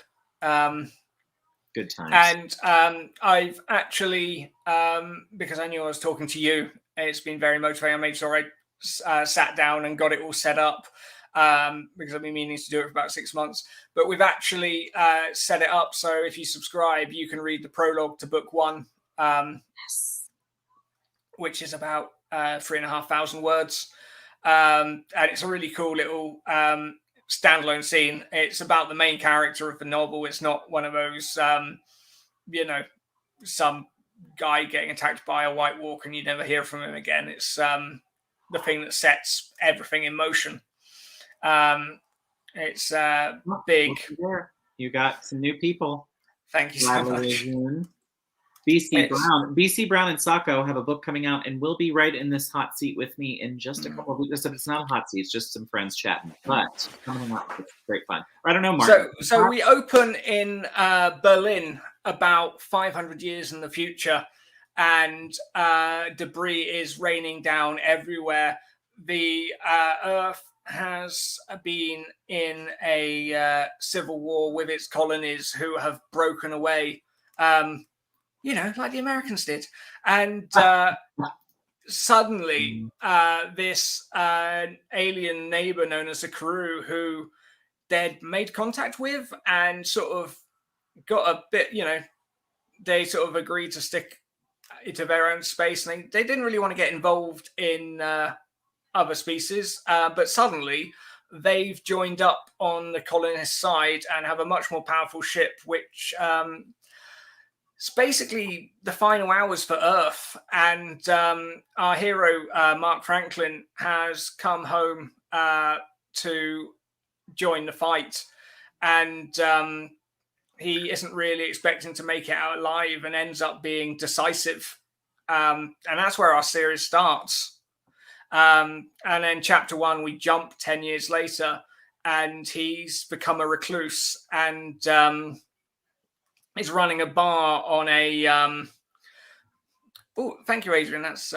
Good times. And I've actually, because I knew I was talking to you, it's been very motivating. I made sure I sat down and got it all set up, because I've been meaning to do it for about 6 months. But we've actually set it up so if you subscribe, you can read the prologue to book 1, which is about 3,500 words. And it's a really cool little standalone scene. It's about the main character of the novel. It's not one of those, some guy getting attacked by a White Walker and you never hear from him again. It's the thing that sets everything in motion. It's big. You got some new people. Thank you so much. BC Brown and Sacco have a book coming out and will be right in this hot seat with me in just a couple of weeks. It's not a hot seat; it's just some friends chatting. But coming up, it's great fun. I don't know, Martin. So we open in Berlin about 500 years in the future, and debris is raining down everywhere. The Earth has been in a civil war with its colonies who have broken away. Like the Americans did. And suddenly, this alien neighbor known as a Karoo, who they'd made contact with and sort of got a bit, they sort of agreed to stick into their own space. And they didn't really want to get involved in other species. But suddenly, they've joined up on the colonist side and have a much more powerful ship, which... it's basically the final hours for Earth, and our hero, Mark Franklin, has come home to join the fight, and he isn't really expecting to make it out alive and ends up being decisive. And that's where our series starts. And then chapter 1, we jump 10 years later, and he's become a recluse, and... is running a bar on a. Oh, thank you, Adrian. That's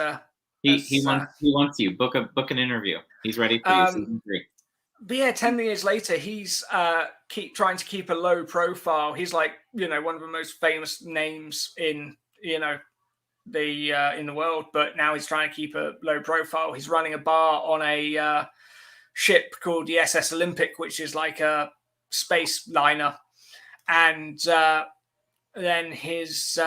he wants you. Book an interview. He's ready for you. Season 3. But yeah, 10 years later, he's trying to keep a low profile. He's like one of the most famous names in the world, but now he's trying to keep a low profile. He's running a bar on a ship called the SS Olympic, which is like a space liner, and. Then his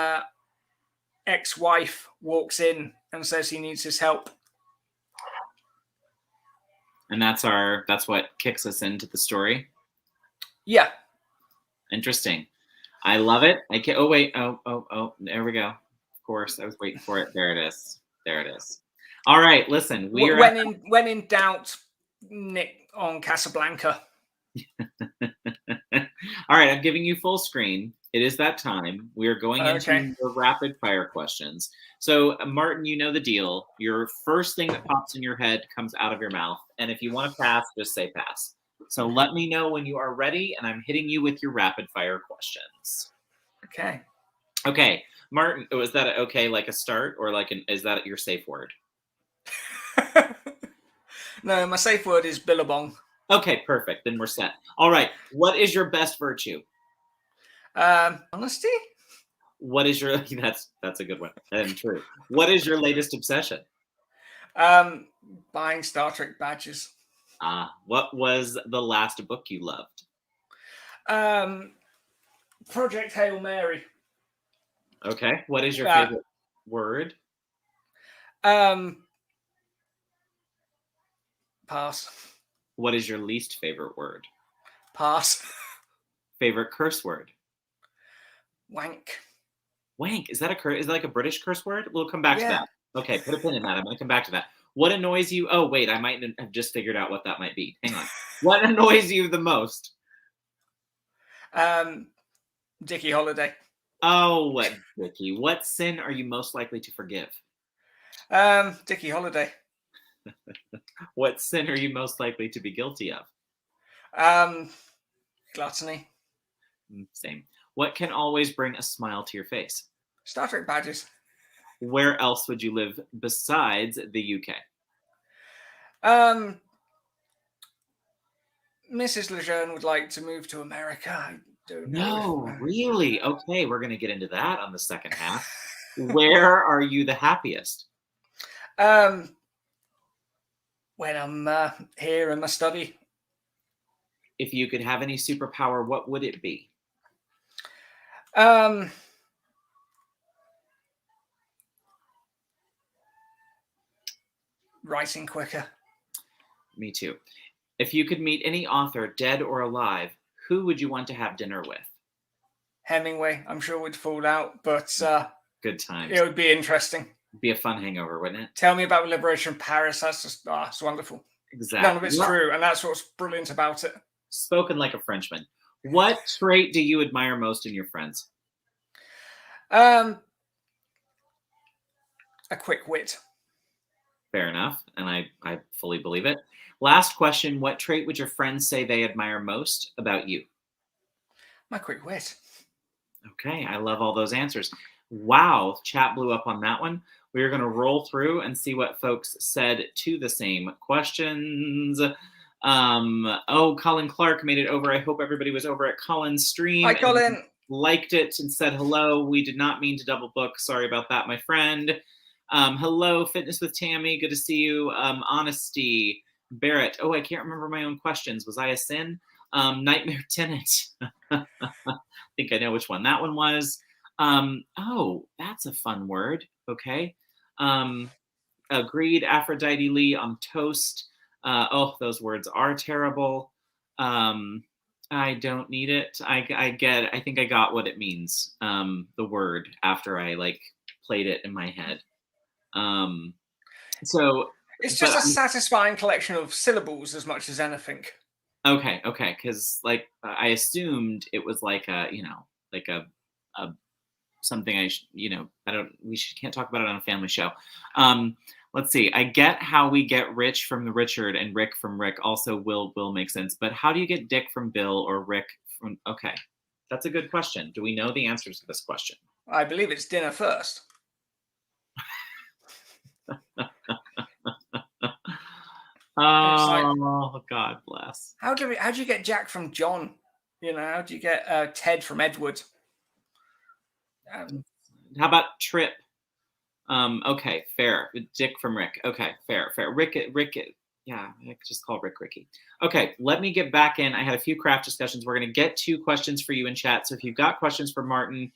ex-wife walks in and says he needs his help. And that's what kicks us into the story. Yeah. Interesting. I love it. Oh wait. Oh, there we go. Of course. I was waiting for it. There it is. All right, listen. When in doubt, Nick on Casablanca. All right, I'm giving you full screen. It is that time. We are going into the rapid fire questions. So, Martin, you know the deal. Your first thing that pops in your head comes out of your mouth. And if you want to pass, just say pass. So let me know when you are ready, and I'm hitting you with your rapid fire questions. Okay. Martin, is that like a start, or is that your safe word? No, my safe word is billabong. Okay, perfect. Then we're set. All right. What is your best virtue? Honesty. What is your? That's a good one. And true. What is your latest obsession? Buying Star Trek badges. What was the last book you loved? Project Hail Mary. Okay. What is your favorite word? Pass. What is your least favorite word? Pass. Favorite curse word? Wank. Wank. Is that is that like a British curse word? We'll come back to that. Okay, put a pin in that. I'm going to come back to that. What annoys you? Oh, wait, I might have just figured out what that might be. Hang on. What annoys you the most? Dickie Holiday. Oh, what, Dickie? What sin are you most likely to forgive? Dickie Holiday. What sin are you most likely to be guilty of? Gluttony. Same. What can always bring a smile to your face? Star Trek badges. Where else would you live besides the UK? Mrs. Lejeune would like to move to America. I don't know. No, really? Okay, we're going to get into that on the second half. Where are you the happiest? when I'm here in my study. If you could have any superpower, what would it be? Writing quicker. Me too. If you could meet any author, dead or alive, who would you want to have dinner with? Hemingway, I'm sure would fall out, but good times. It would be interesting. Be a fun hangover, wouldn't it? Tell me about Liberation Paris. That's just it's wonderful. Exactly. None of it's true, and that's what's brilliant about it. Spoken like a Frenchman. What trait do you admire most in your friends? A quick wit. Fair enough, and I fully believe it. Last question, what trait would your friends say they admire most about you? My quick wit. Okay, I love all those answers. Wow, chat blew up on that one. We're going to roll through and see what folks said to the same questions. Colin Clark made it over. I hope everybody was over at Colin's stream. Hi, Colin. Liked it and said hello. We did not mean to double book. Sorry about that, my friend. Hello, Fitness with Tammy. Good to see you. Honesty. Barrett. Oh, I can't remember my own questions. Was I a sin? Nightmare Tenant. I think I know which one that one was. Oh, that's a fun word. Okay. Agreed. Aphrodite Lee. I'm toast. Those words are terrible. I don't need it. I think I got what it means. The word after I played it in my head. So it's just a satisfying collection of syllables as much as anything. Okay. Because I assumed it was something can't talk about it on a family show. Let's see. I get how we get Rich from the Richard and Rick from Rick. Also, will make sense. But how do you get Dick from Bill or Rick from? Okay, that's a good question. Do we know the answers to this question? I believe it's dinner first. Oh, God bless. How do you get Jack from John? How do you get Ted from Edward? How about Trip? Okay, fair. Dick from Rick. Okay, fair. Rick. Yeah, I could just call Rick Ricky. Okay, let me get back in. I had a few craft discussions. We're going to get 2 questions for you in chat. So if you've got questions for Martin,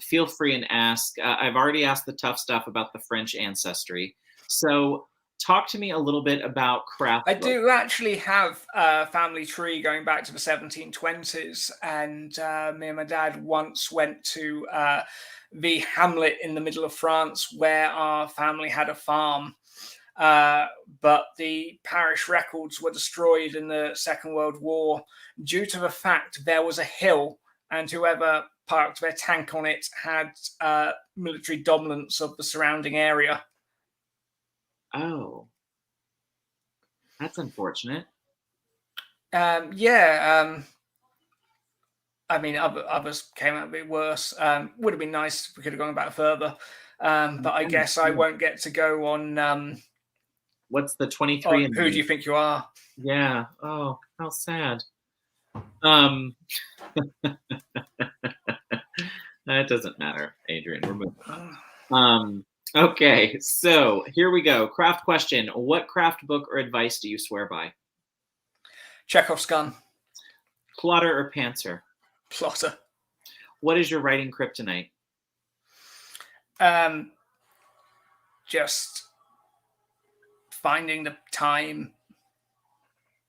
feel free and ask. I've already asked the tough stuff about the French ancestry. So talk to me a little bit about craft. I do actually have a family tree going back to the 1720s. And me and my dad once went to the hamlet in the middle of France where our family had a farm. But the parish records were destroyed in the Second World War due to the fact there was a hill and whoever parked their tank on it had military dominance of the surrounding area. Oh, that's unfortunate. I mean, others came out a bit worse. Would have been nice if we could have gone back further. But I guess I won't get to go on... What's the 23? Who do you think you are? Yeah. Oh, how sad. That doesn't matter, Adrian. We're moving on. Okay, so here we go. Craft question. What craft book or advice do you swear by? Chekhov's gun. Plotter or pantser? Plotter. What is your writing kryptonite? Just finding the time.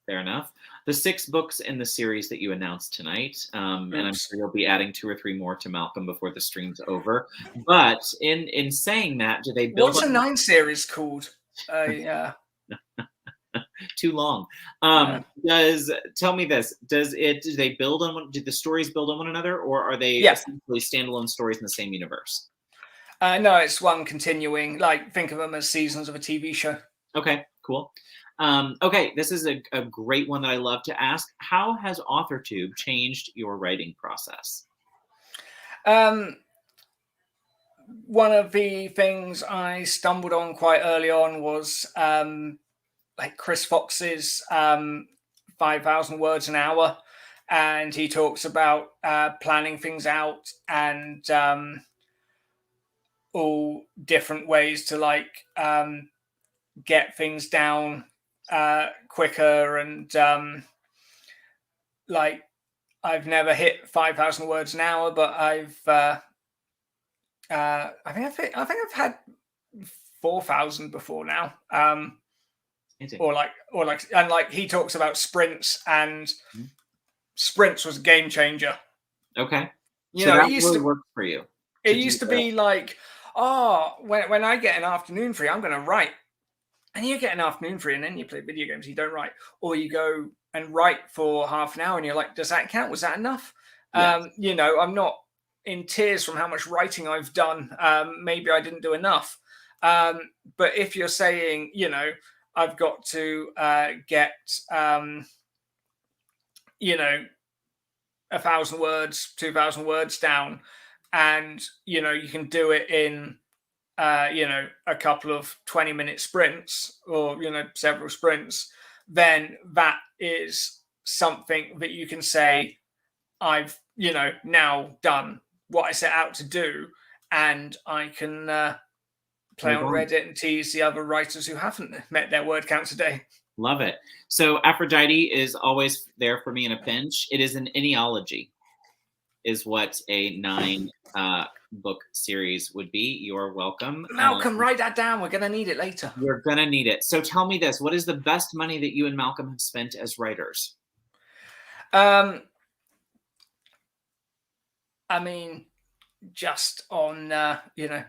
Fair enough. The 6 books in the series that you announced tonight, and I'm sure you'll be adding 2 or 3 more to Malcolm before the stream's over. But in saying that, do they build? What's a 9 series called? Yeah. Too long. Tell me this? Do they build on? Do the stories build on one another, or are they essentially standalone stories in the same universe? No, it's one continuing. Think of them as seasons of a TV show. Okay, cool. Okay, this is a great one that I love to ask. How has Authortube changed your writing process? One of the things I stumbled on quite early on was Chris Fox's 5,000 words an hour. And he talks about planning things out and all different ways to get things down quicker, and like I've never hit 5,000 words an hour, but I think I've had 4,000 before now. Or like, and like he talks about sprints, and sprints was a game changer. Okay. You so know, that it used really to work for you. It used to be like, oh, when I get an afternoon free, I'm going to write. And you get an afternoon free, and then you play video games, you don't write. Or you go and write for half an hour, and you're like, does that count? Was that enough? Yes. You know, I'm not in tears from how much writing I've done. Maybe I didn't do enough. But if you're saying, you know, I've got to get, you know, 1,000 words, 2,000 words down, and, you know, you can do it in, you know, a couple of 20-minute sprints, or, you know, several sprints, then that is something that you can say, I've, you know, now done what I set out to do, and I can play on Reddit and tease the other writers who haven't met their word count today. Love it. So Aphrodite is always there for me in a pinch. It is an enneology, is what a 9 book series would be. You're welcome. Malcolm, write that down. We're going to need it later. We're going to need it. So tell me this. What is the best money that you and Malcolm have spent as writers? I mean, just on, you know,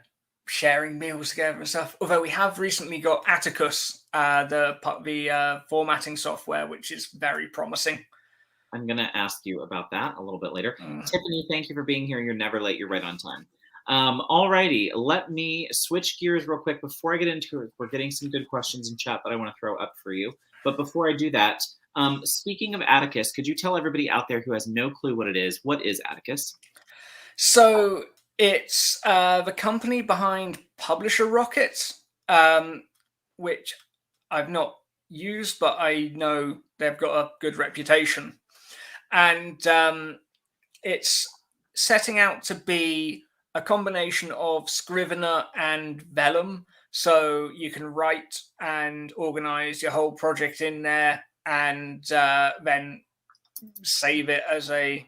sharing meals together and stuff. Although we have recently got Atticus, the formatting software, which is very promising. I'm going to ask you about that a little bit later. Tiffany, thank you for being here. You're never late. You're right on time. Alrighty, let me switch gears real quick before I get into it. We're getting some good questions in chat that I want to throw up for you. But before I do that, speaking of Atticus, could you tell everybody out there who has no clue what it is, what is Atticus? So it's the company behind Publisher Rocket, which I've not used, but I know they've got a good reputation. And it's setting out to be a combination of Scrivener and Vellum. So you can write and organize your whole project in there, and then save it as a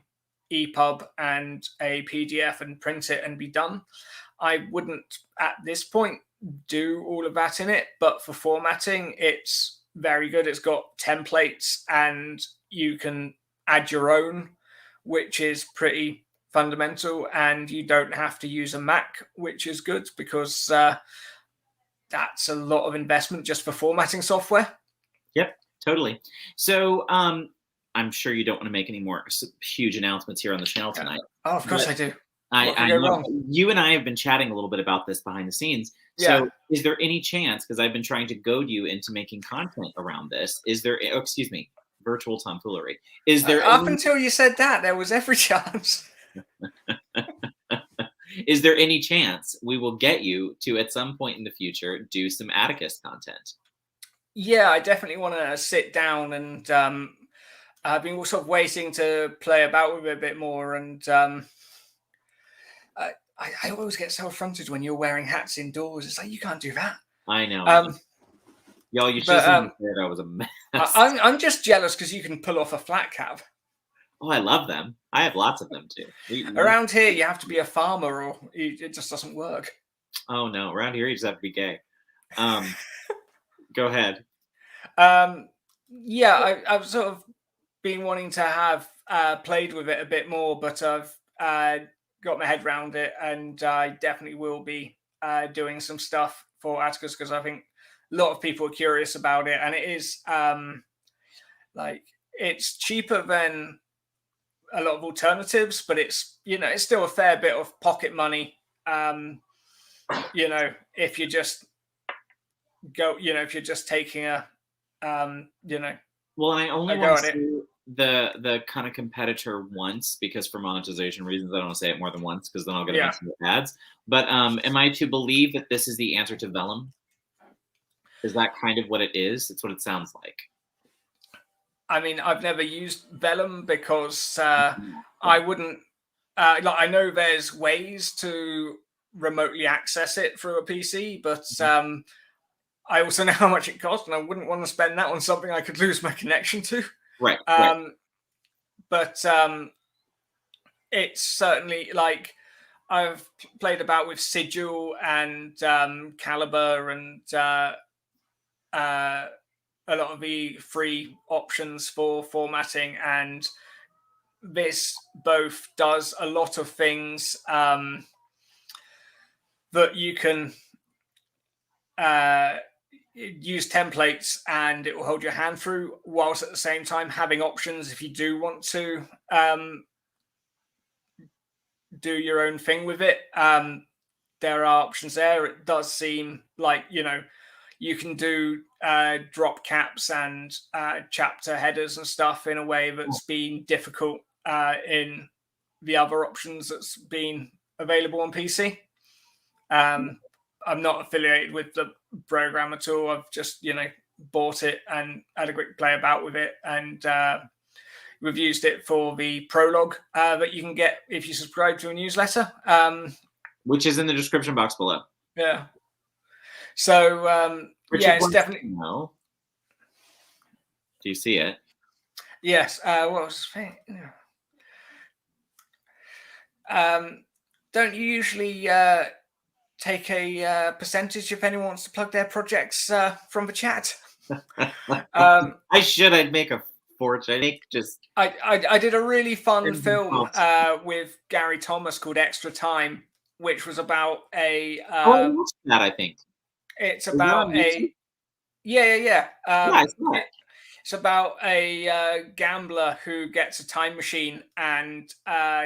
EPUB and a PDF and print it and be done. I wouldn't at this point do all of that in it, but for formatting, it's very good. It's got templates, and you can add your own, which is pretty fundamental, and you don't have to use a Mac, which is good, because that's a lot of investment just for formatting software. Yep, totally. So I'm sure you don't want to make any more huge announcements here on the channel tonight. Oh, of course I do. I know you and I have been chatting a little bit about this behind the scenes. So is there any chance, because I've been trying to goad you into making content around this, is there, oh, excuse me, virtual tomfoolery. Is there until you said that, there was every chance. Is there any chance we will get you to, at some point in the future, do some Atticus content? Yeah, I definitely want to sit down, and I've been sort of waiting to play about with it a bit more. And I always get so affronted when you're wearing hats indoors. It's like, you can't do that. I know. Y'all, you should have seen that was a mess. I'm just jealous because you can pull off a flat cap. Oh, I love them. I have lots of them too. Around here, you have to be a farmer, or it just doesn't work. Oh no, around here you just have to be gay. Go ahead. Yeah, I've sort of been wanting to have played with it a bit more, but I've got my head around it, and I definitely will be doing some stuff for Atticus, because I think a lot of people are curious about it, and it is like, it's cheaper than a lot of alternatives, but it's, you know, it's still a fair bit of pocket money. You know, if you just go, you know, if you're just taking a, you know. Well, I only want to see the kind of competitor once, because for monetization reasons, I don't want to say it more than once, because then I'll get a bunch of ads. But am I to believe that this is the answer to Vellum? Is that kind of what it is? It's what it sounds like. I mean, I've never used Vellum because I wouldn't. Like, I know there's ways to remotely access it through a PC, but I also know how much it costs, and I wouldn't want to spend that on something I could lose my connection to. Right. But it's certainly like I've played about with Sigil and Caliber and a lot of the free options for formatting, and this both does a lot of things that you can use templates and it will hold your hand through, whilst at the same time having options if you do want to do your own thing with it. There are options there. It does seem like, you can do drop caps and chapter headers and stuff in a way that's been difficult in the other options that's been available on PC. I'm not affiliated with the program at all. I've just, bought it and had a quick play about with it, and we've used it for the prologue that you can get if you subscribe to a newsletter. Which is in the description box below. Yeah. So, it's definitely... No. Do you see it? Yes. Don't you usually take a percentage if anyone wants to plug their projects from the chat? I should. I'd make a fortune. I did a really fun film with Gary Thomas called Extra Time, which was about a... I watched that, I think. It's about a... Yeah. It's about a gambler who gets a time machine and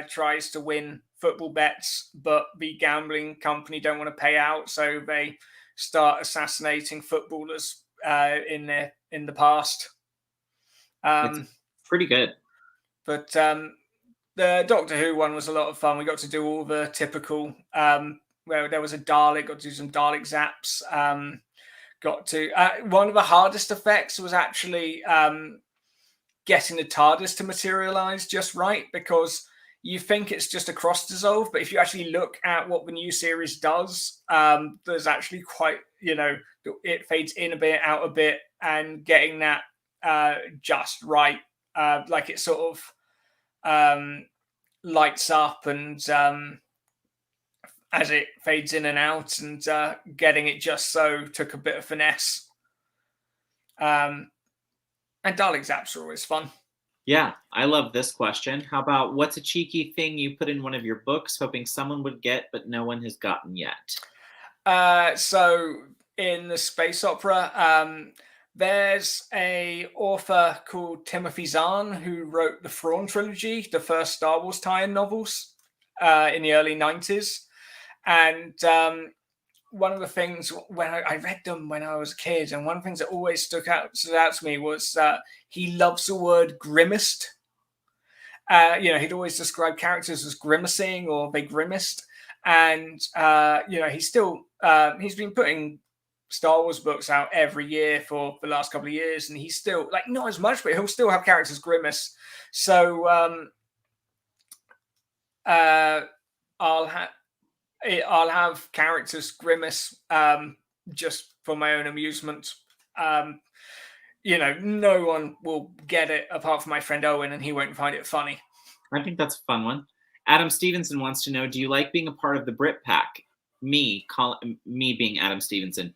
tries to win football bets, but the gambling company don't want to pay out, so they start assassinating footballers in the past. It's pretty good. But the Doctor Who one was a lot of fun. We got to do all the typical where there was a Dalek, got to do some Dalek zaps. Got to one of the hardest effects was actually getting the TARDIS to materialize just right, because you think it's just a cross dissolve, but if you actually look at what the new series does, there's actually quite, it fades in a bit, out a bit, and getting that just right, like it sort of lights up and as it fades in and out, and getting it just so took a bit of finesse. And Dalek zaps are always fun. Yeah, I love this question. How about, what's a cheeky thing you put in one of your books hoping someone would get but no one has gotten yet? So in the space opera, there's a author called Timothy Zahn who wrote the Thrawn trilogy, the first Star Wars tie-in novels in the early 90s. And one of the things when I read them when I was a kid, and one of the things that always stood out to me was he loves the word grimaced. He'd always describe characters as grimacing or they grimaced. And, he's been putting Star Wars books out every year for the last couple of years. And he's still, not as much, but he'll still have characters grimace. So I'll have characters grimace just for my own amusement. No one will get it apart from my friend Owen, and he won't find it funny. I think that's a fun one. Adam Stevenson wants to know, do you like being a part of the Brit Pack? Me being Adam Stevenson.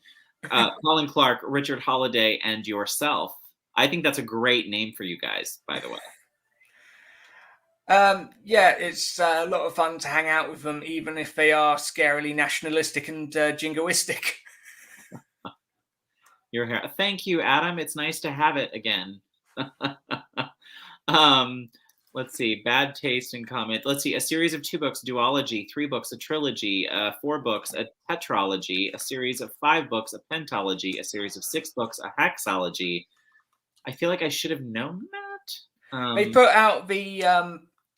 Colin Clark, Richard Holiday, and yourself. I think that's a great name for you guys, by the way. It's a lot of fun to hang out with them, even if they are scarily nationalistic and jingoistic. You're here. Thank you, Adam. It's nice to have it again. Let's see. Bad taste in comment. Let's see. A series of 2 books, duology. 3 books, a trilogy. 4 books, a tetralogy. A series of 5 books, a pentalogy. A series of 6 books, a hexalogy. I feel like I should have known that. They put out the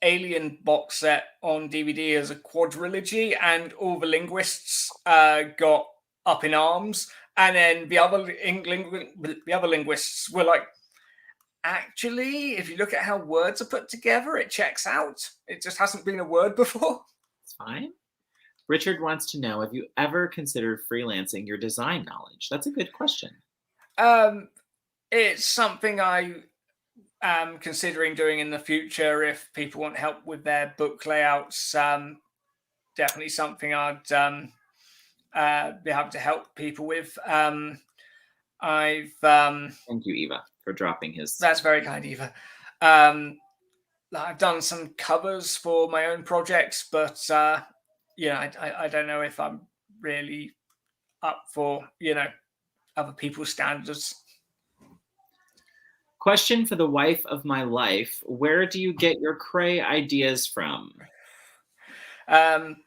Alien box set on DVD as a quadrilogy, and all the linguists got up in arms, and then the other linguists were like, actually, if you look at how words are put together, it checks out. It just hasn't been a word before. It's fine. Richard wants to know, have you ever considered freelancing your design knowledge? That's a good question. It's something I am considering doing in the future if people want help with their book layouts. Definitely something I'd be happy to help people with. Thank you, Eva, for dropping his. That's very kind, Eva. I've done some covers for my own projects, but I don't know if I'm really up for other people's standards. Question for the wife of my life: where do you get your cray ideas from? Am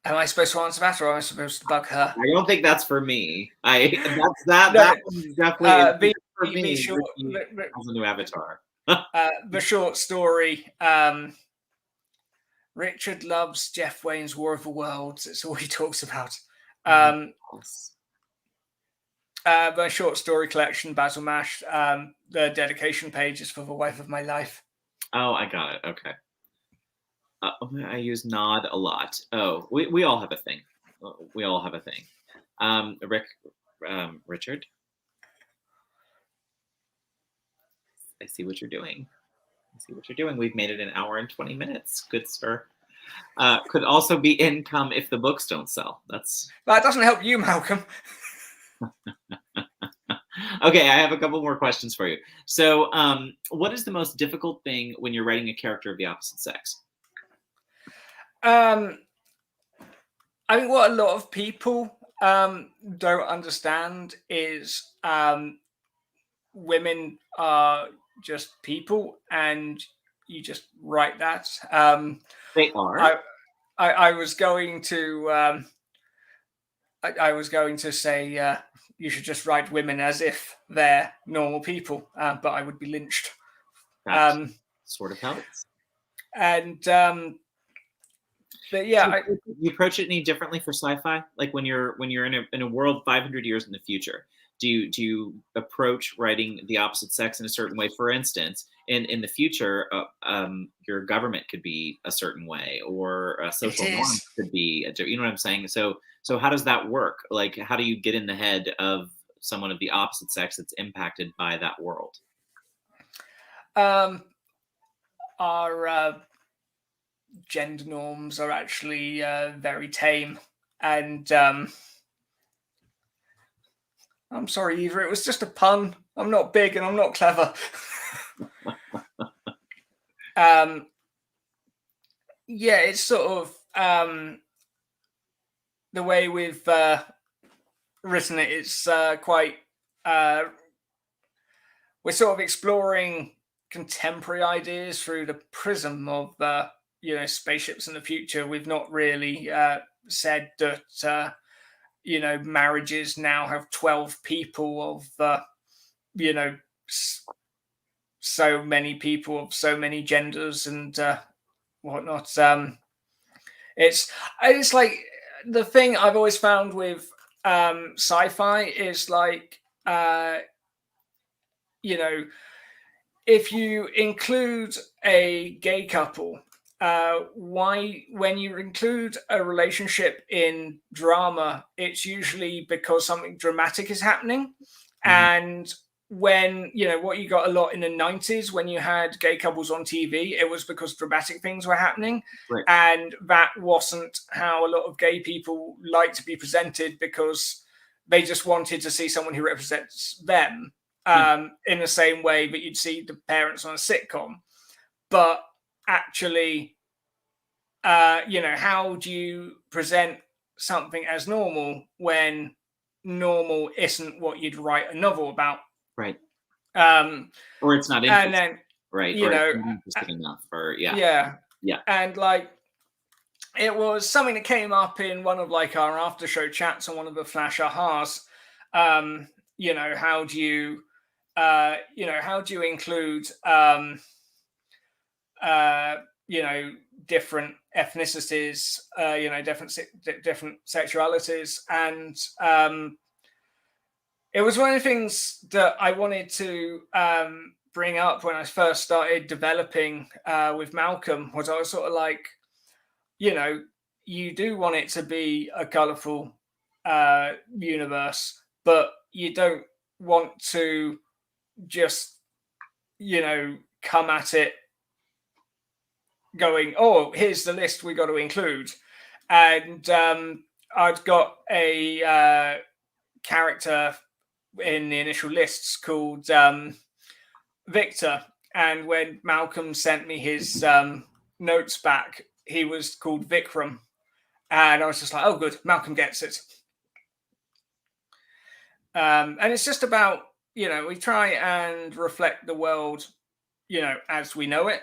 I supposed to answer that, or am I supposed to bug her? I don't think that's for me. That one's definitely for me. Be sure, as a new avatar. The short story. Richard loves Jeff Wayne's War of the Worlds. It's all he talks about. My short story collection, Basil Mash. The dedication page is for the wife of my life. Oh, I got it. Okay. I use nod a lot. Oh, we all have a thing. We all have a thing. Richard, I see what you're doing. We've made it an hour and 20 minutes. Good, sir. Could also be income if the books don't sell. That doesn't help you, Malcolm. Okay, I have a couple more questions for you. So, what is the most difficult thing when you're writing a character of the opposite sex? I think what a lot of people don't understand is women are just people, and you just write that. They are. I was going to. I was going to say you should just write women as if they're normal people, but I would be lynched. That sort of helps. And but yeah, so you approach it any differently for sci-fi? Like when you're in a world 500 years in the future, do you approach writing the opposite sex in a certain way? For instance, in the future, your government could be a certain way, or social norms could be. You know what I'm saying? So how does that work? Like, how do you get in the head of someone of the opposite sex that's impacted by that world? Our gender norms are actually very tame, and I'm sorry, Eva, it was just a pun. I'm not big and I'm not clever. Yeah, it's sort of the way we've written it. It's quite. We're sort of exploring contemporary ideas through the prism of spaceships in the future. We've not really said that marriages now have 12 people of so many people of so many genders and whatnot. It's like the thing I've always found with sci-fi is like if you include a gay couple, when you include a relationship in drama, it's usually because something dramatic is happening. Mm-hmm. And when, what you got a lot in the 90s, when you had gay couples on TV, it was because dramatic things were happening. Right. And that wasn't how a lot of gay people like to be presented, because they just wanted to see someone who represents them. In the same way that you'd see the parents on a sitcom. But actually, how do you present something as normal when normal isn't what you'd write a novel about? Right. Or it's not interesting. And then, right. Interesting enough. Or Yeah. And like, it was something that came up in one of like our after show chats on one of the Flash Ahas. How do you include different ethnicities, different sexualities, and it was one of the things that I wanted to bring up when I first started developing with Malcolm. Was I was sort of like, you do want it to be a colorful universe, but you don't want to just, come at it going, oh, here's the list we got to include. And I'd got a character in the initial lists called Victor. And when Malcolm sent me his notes back, he was called Vikram. And I was just like, oh, good, Malcolm gets it. And it's just about, we try and reflect the world, as we know it.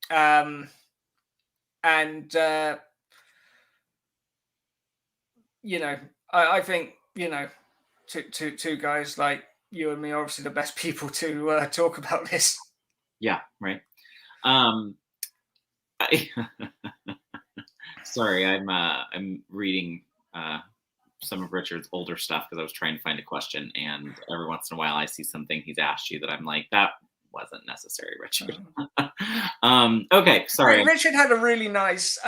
I think, two guys like you and me are obviously the best people to talk about this. Yeah, right. Sorry, I'm reading some of Richard's older stuff because I was trying to find a question, and every once in a while I see something he's asked you that I'm like, that wasn't necessary, Richard. Okay, sorry. Richard had a really nice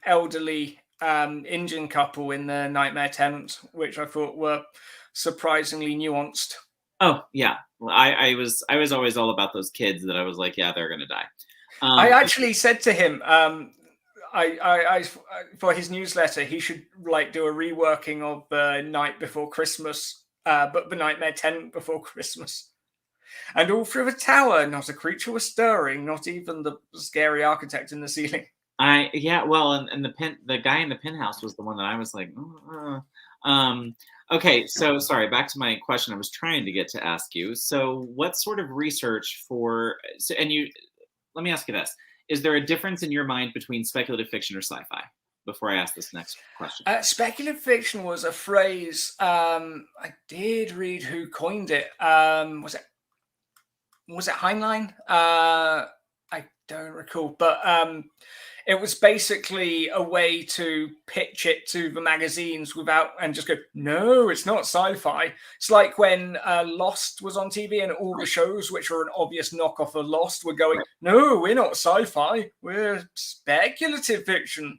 elderly Indian couple in the Nightmare Tenant, which I thought were surprisingly nuanced. Oh yeah, well, I was always all about those kids that I was like, yeah, they're gonna die. I actually said to him, I for his newsletter, he should do a reworking of the Night Before Christmas, but the Nightmare Tenant Before Christmas. And all through the tower, not a creature was stirring, not even the scary architect in the ceiling. And the guy in the penthouse was the one that I was like, okay, so sorry, back to my question I was trying to get to ask you. So what sort of research let me ask you this. Is there a difference in your mind between speculative fiction or sci-fi? Before I ask this next question. Speculative fiction was a phrase, I did read who coined it. Was it Heinlein? I don't recall, but it was basically a way to pitch it to the magazines and just go, no, it's not sci-fi. It's like when Lost was on TV and all the shows which are an obvious knockoff of Lost were going, no, we're not sci-fi, we're speculative fiction.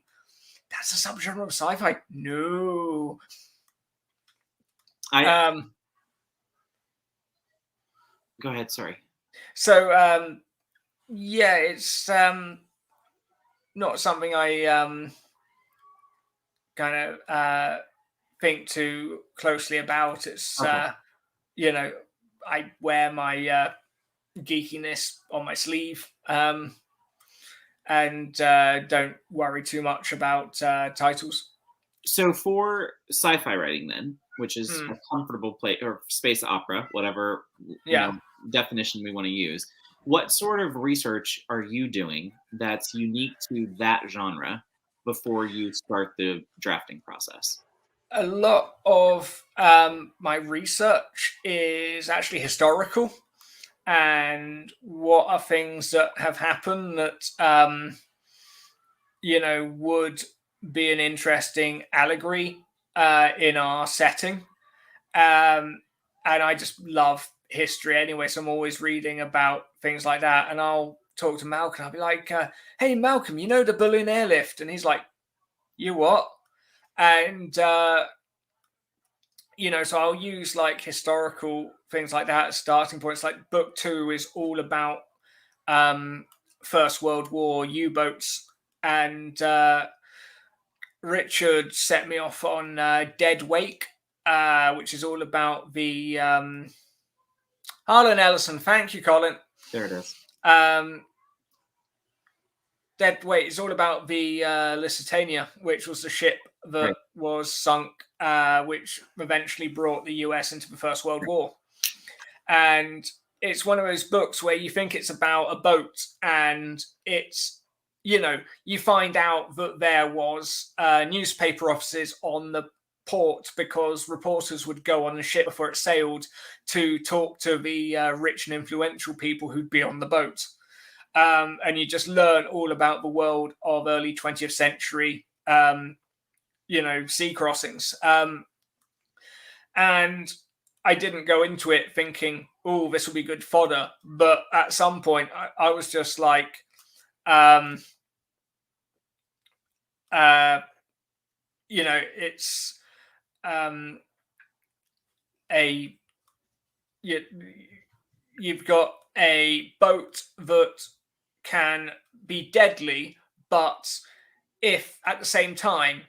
That's a subgenre of sci-fi. No. Go ahead, sorry. So, it's not something I kind of think too closely about. It's, okay. I wear my geekiness on my sleeve and don't worry too much about titles. So for sci-fi writing then, which is a comfortable place, or space opera, whatever definition we want to use, what sort of research are you doing that's unique to that genre before you start the drafting process? A lot of my research is actually historical, and what are things that have happened that would be an interesting allegory in our setting. And I just love history anyway, so I'm always reading about things like that. And I'll talk to Malcolm. I'll be like, hey, Malcolm, the balloon airlift? And he's like, you what? And, so I'll use historical things like that as starting points. Like book 2 is all about First World War U-boats. And Richard set me off on Dead Wake, which is all about the Harlan Ellison. Thank you, Colin. There it is. Dead Wake is all about the Lusitania, which was the ship that was sunk, which eventually brought the US into the First World War. And it's one of those books where you think it's about a boat, and it's, you find out that there was newspaper offices on the port because reporters would go on the ship before it sailed to talk to the rich and influential people who'd be on the boat. And you just learn all about the world of early 20th century, sea crossings. And I didn't go into it thinking, oh, this will be good fodder. But at some point, I was just like, it's you've got a boat that can be deadly, but if at the same time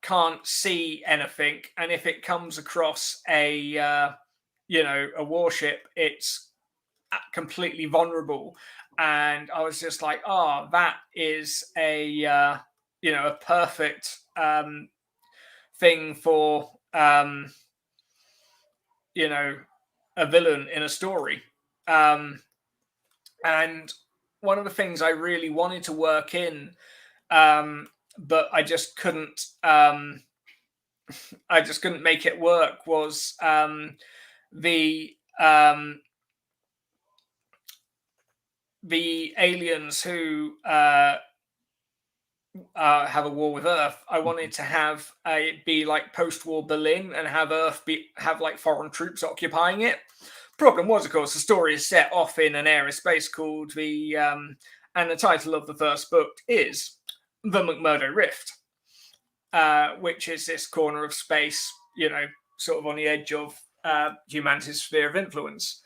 can't see anything, and if it comes across a warship, it's completely vulnerable. And I was just like, that is a perfect thing for a villain in a story. And one of the things I really wanted to work in, but I just couldn't make it work, was the aliens who have a war with Earth. I wanted to have it be like post-war Berlin and have Earth have like foreign troops occupying it. Problem was, of course, the story is set off in an aerospace called and the title of the first book is The Mcmurdo Rift, which is this corner of space, sort of on the edge of humanity's sphere of influence.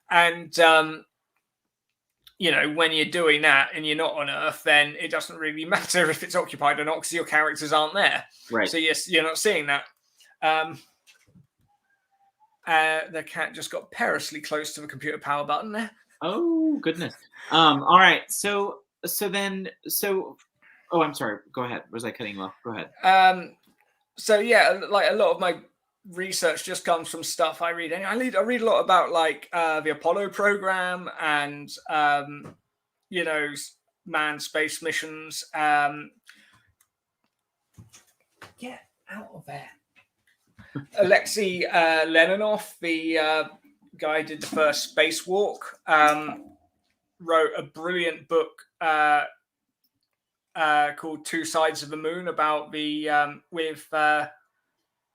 And when you're doing that and you're not on Earth, then it doesn't really matter if it's occupied or not, because your characters aren't there. Right. So yes, you're not seeing that. The cat just got perilously close to the computer power button there. Oh goodness. All right. So I'm sorry. Go ahead. Was I cutting you off? Go ahead. So yeah, like a lot of my research just comes from stuff I read. And I read a lot about like the Apollo program and manned space missions. Get out of there. Alexei Leonov, the guy who did the first spacewalk, wrote a brilliant book called Two Sides of the Moon about the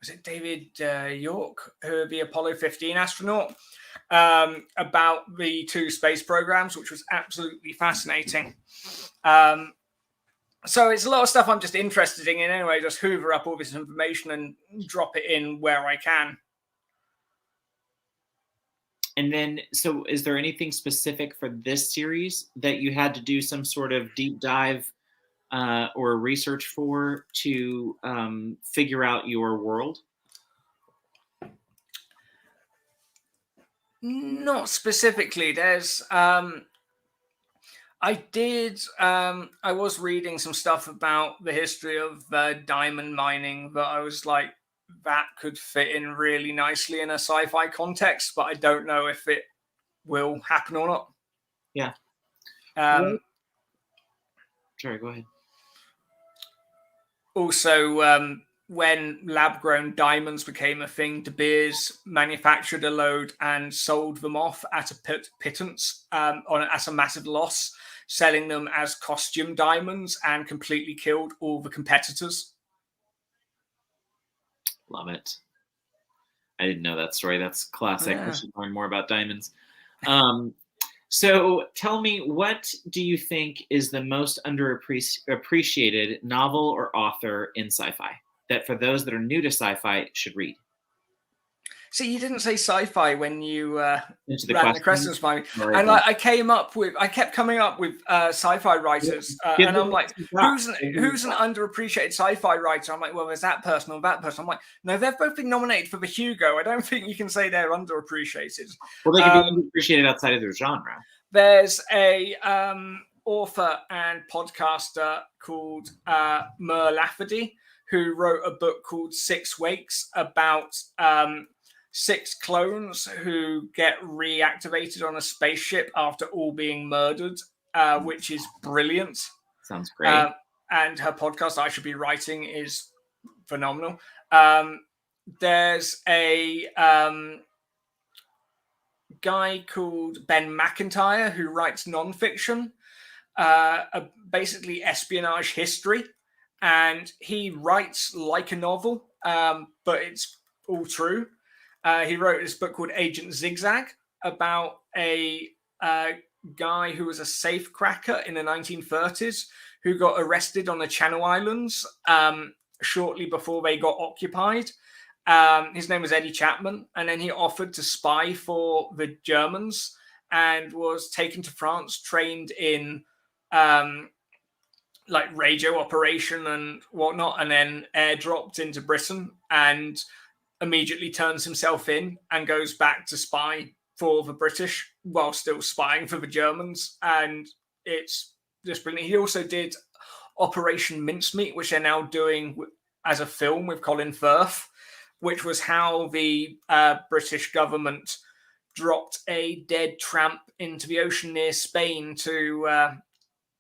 was it David York, the Apollo 15 astronaut, about the two space programs, which was absolutely fascinating. So it's a lot of stuff I'm just interested in anyway, just hoover up all this information and drop it in where I can. And then, so is there anything specific for this series that you had to do some sort of deep dive or research for to figure out your world? Not specifically. There's I was reading some stuff about the history of diamond mining, but I was like, that could fit in really nicely in a sci-fi context, but I don't know if it will happen or not. Yeah. Sorry, go ahead. Also, when lab-grown diamonds became a thing, De Beers manufactured a load and sold them off at a pittance at a massive loss, selling them as costume diamonds, and completely killed all the competitors. Love it. I didn't know that story. That's classic. Yeah. I should learn more about diamonds. So tell me, what do you think is the most underappreciated novel or author in sci-fi that for those that are new to sci-fi should read? See, you didn't say sci-fi when you ran the questions by me. Right. And I kept coming up with sci-fi writers. And I'm like, who's an underappreciated sci-fi writer? I'm like, well, there's that person or that person. I'm like, no, they've both been nominated for the Hugo. I don't think you can say they're underappreciated. Well, they can be underappreciated outside of their genre. There's a author and podcaster called Mer Lafferty, who wrote a book called Six Wakes about 6 clones who get reactivated on a spaceship after all being murdered, which is brilliant. Sounds great. And her podcast, I Should Be Writing, is phenomenal. There's a guy called Ben McIntyre who writes nonfiction, basically espionage history. And he writes like a novel, but it's all true. He wrote this book called Agent Zigzag about a guy who was a safecracker in the 1930s who got arrested on the Channel Islands shortly before they got occupied. His name was Eddie Chapman, and then he offered to spy for the Germans and was taken to France, trained in like radio operation and whatnot, and then airdropped into Britain and immediately turns himself in and goes back to spy for the British while still spying for the Germans. And it's just brilliant. He also did Operation Mincemeat, which they're now doing as a film with Colin Firth, which was how the British government dropped a dead tramp into the ocean near Spain to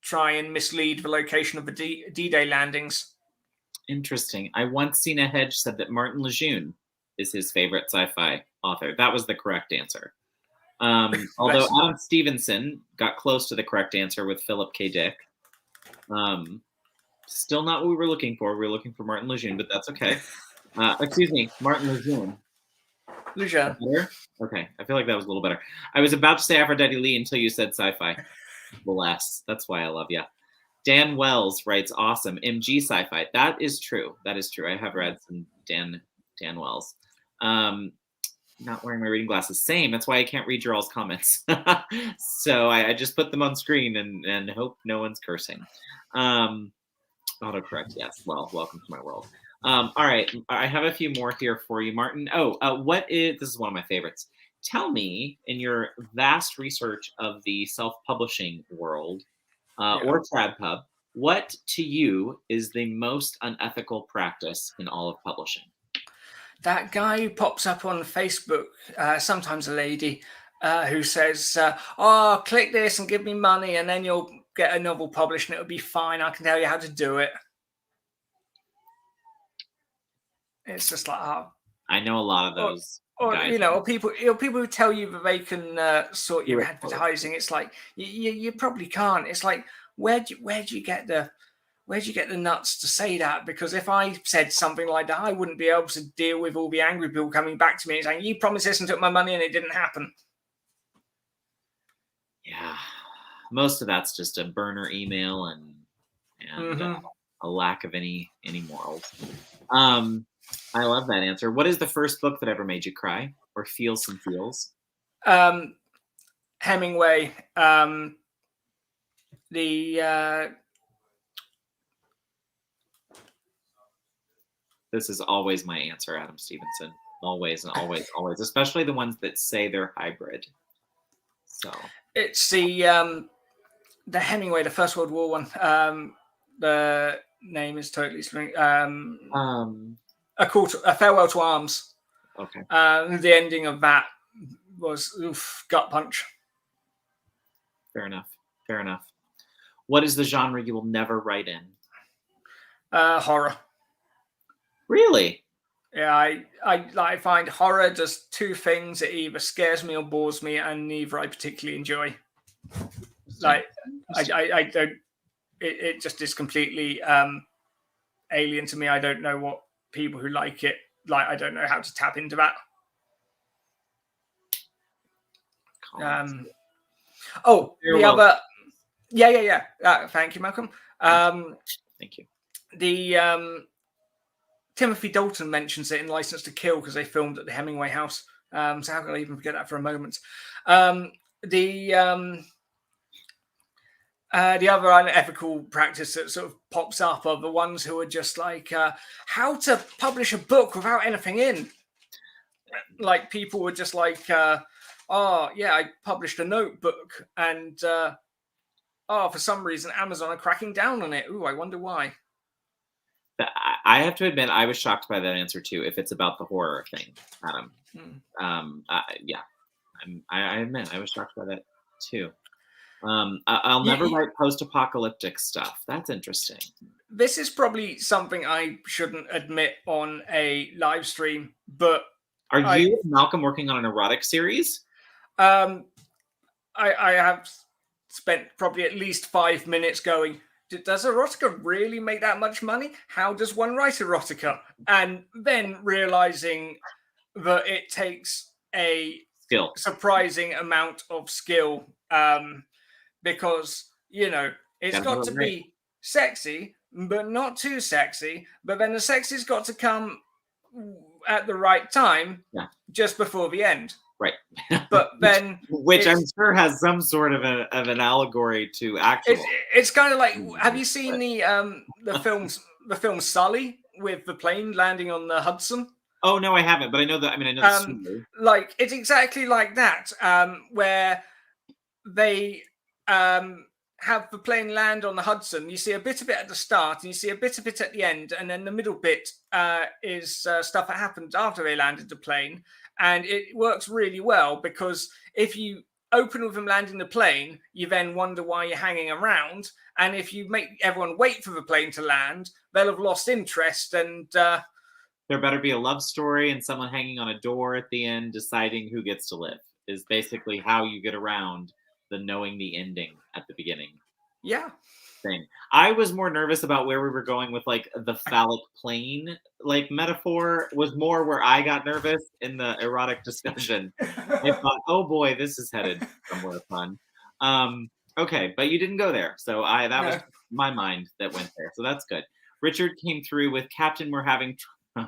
try and mislead the location of the D-Day landings. Interesting. I once seen a hedge said that Martin Lejeune is his favorite sci-fi author. That was the correct answer. Although Adam Stevenson got close to the correct answer with Philip K. Dick. Still not what we were looking for. We were looking for Martin Lejeune, but that's okay. Excuse me, Martin Lejeune. Lejeune. Okay, I feel like that was a little better. I was about to say Aphrodite Lee until you said sci-fi. Alas, that's why I love you. Dan Wells writes, awesome. MG sci-fi. That is true. That is true. I have read some Dan Wells. Not wearing my reading glasses. Same. That's why I can't read your all's comments. So I just put them on screen and hope no one's cursing. Autocorrect. Yes. Well, welcome to my world. All right. I have a few more here for you, Martin. This is one of my favorites. Tell me, in your vast research of the self-publishing world or TradPub, what to you is the most unethical practice in all of publishing? That guy who pops up on Facebook, sometimes a lady, who says, click this and give me money and then you'll get a novel published and it'll be fine. I can tell you how to do it. It's just like, I know a lot of those. Or guys. Or people who tell you that they can sort your advertising. It's like you probably can't. It's like where'd you get the nuts to say that? Because if I said something like that, I wouldn't be able to deal with all the angry people coming back to me and saying, you promised this and took my money and it didn't happen. Yeah. Most of that's just a burner email and a lack of any morals. I love that answer. What is the first book that ever made you cry or feel some feels? Hemingway. This is always my answer, Adam Stevenson. Always and always, always. Especially the ones that say they're hybrid. So it's the Hemingway, the First World War one. The name is totally spring. A Farewell to Arms. Okay. The ending of that was gut punch. Fair enough. What is the genre you will never write in? Horror. Really? Yeah, I find horror does two things. It either scares me or bores me, and neither I particularly enjoy. Like, I don't. It just is completely alien to me. I don't know what people who like it like. I don't know how to tap into that. Thank you, Malcolm. Thank you. The Timothy Dalton mentions it in License to Kill because they filmed at the Hemingway house. So how can I even forget that for a moment? The other unethical practice that sort of pops up are the ones who are just like, how to publish a book without anything in. Like people were just like, I published a notebook and for some reason Amazon are cracking down on it. Ooh, I wonder why. I have to admit, I was shocked by that answer too. If it's about the horror thing, Adam, I admit I was shocked by that too. I'll never write post-apocalyptic stuff. That's interesting. This is probably something I shouldn't admit on a live stream, but are you and Malcolm working on an erotic series? I have spent probably at least 5 minutes going, does erotica really make that much money? How does one write erotica? And then realizing that it takes a skill, surprising amount of skill. because, you know, it's got to be sexy, but not too sexy. But then the sexy's got to come at the right time, just before the end. Right. But then... which I'm sure has some sort of an allegory to actual... It's kind of like, have you seen the film Sully with the plane landing on the Hudson? Oh, no, I haven't, but I know that. I mean, I know the story. Like, it's exactly like that, where they have the plane land on the Hudson. You see a bit of it at the start, and you see a bit of it at the end, and then the middle bit is stuff that happened after they landed the plane. And it works really well, because if you open with them landing the plane, you then wonder why you're hanging around. And if you make everyone wait for the plane to land, they'll have lost interest. And there better be a love story and someone hanging on a door at the end deciding who gets to live, is basically how you get around the knowing the ending at the beginning. Yeah. Thing. I was more nervous about where we were going with like the phallic plane like metaphor, was more where I got nervous in the erotic discussion. I thought, oh boy, this is headed somewhere fun. Okay, but you didn't go there, so that was my mind that went there, so that's good. Richard came through with Captain, we're having of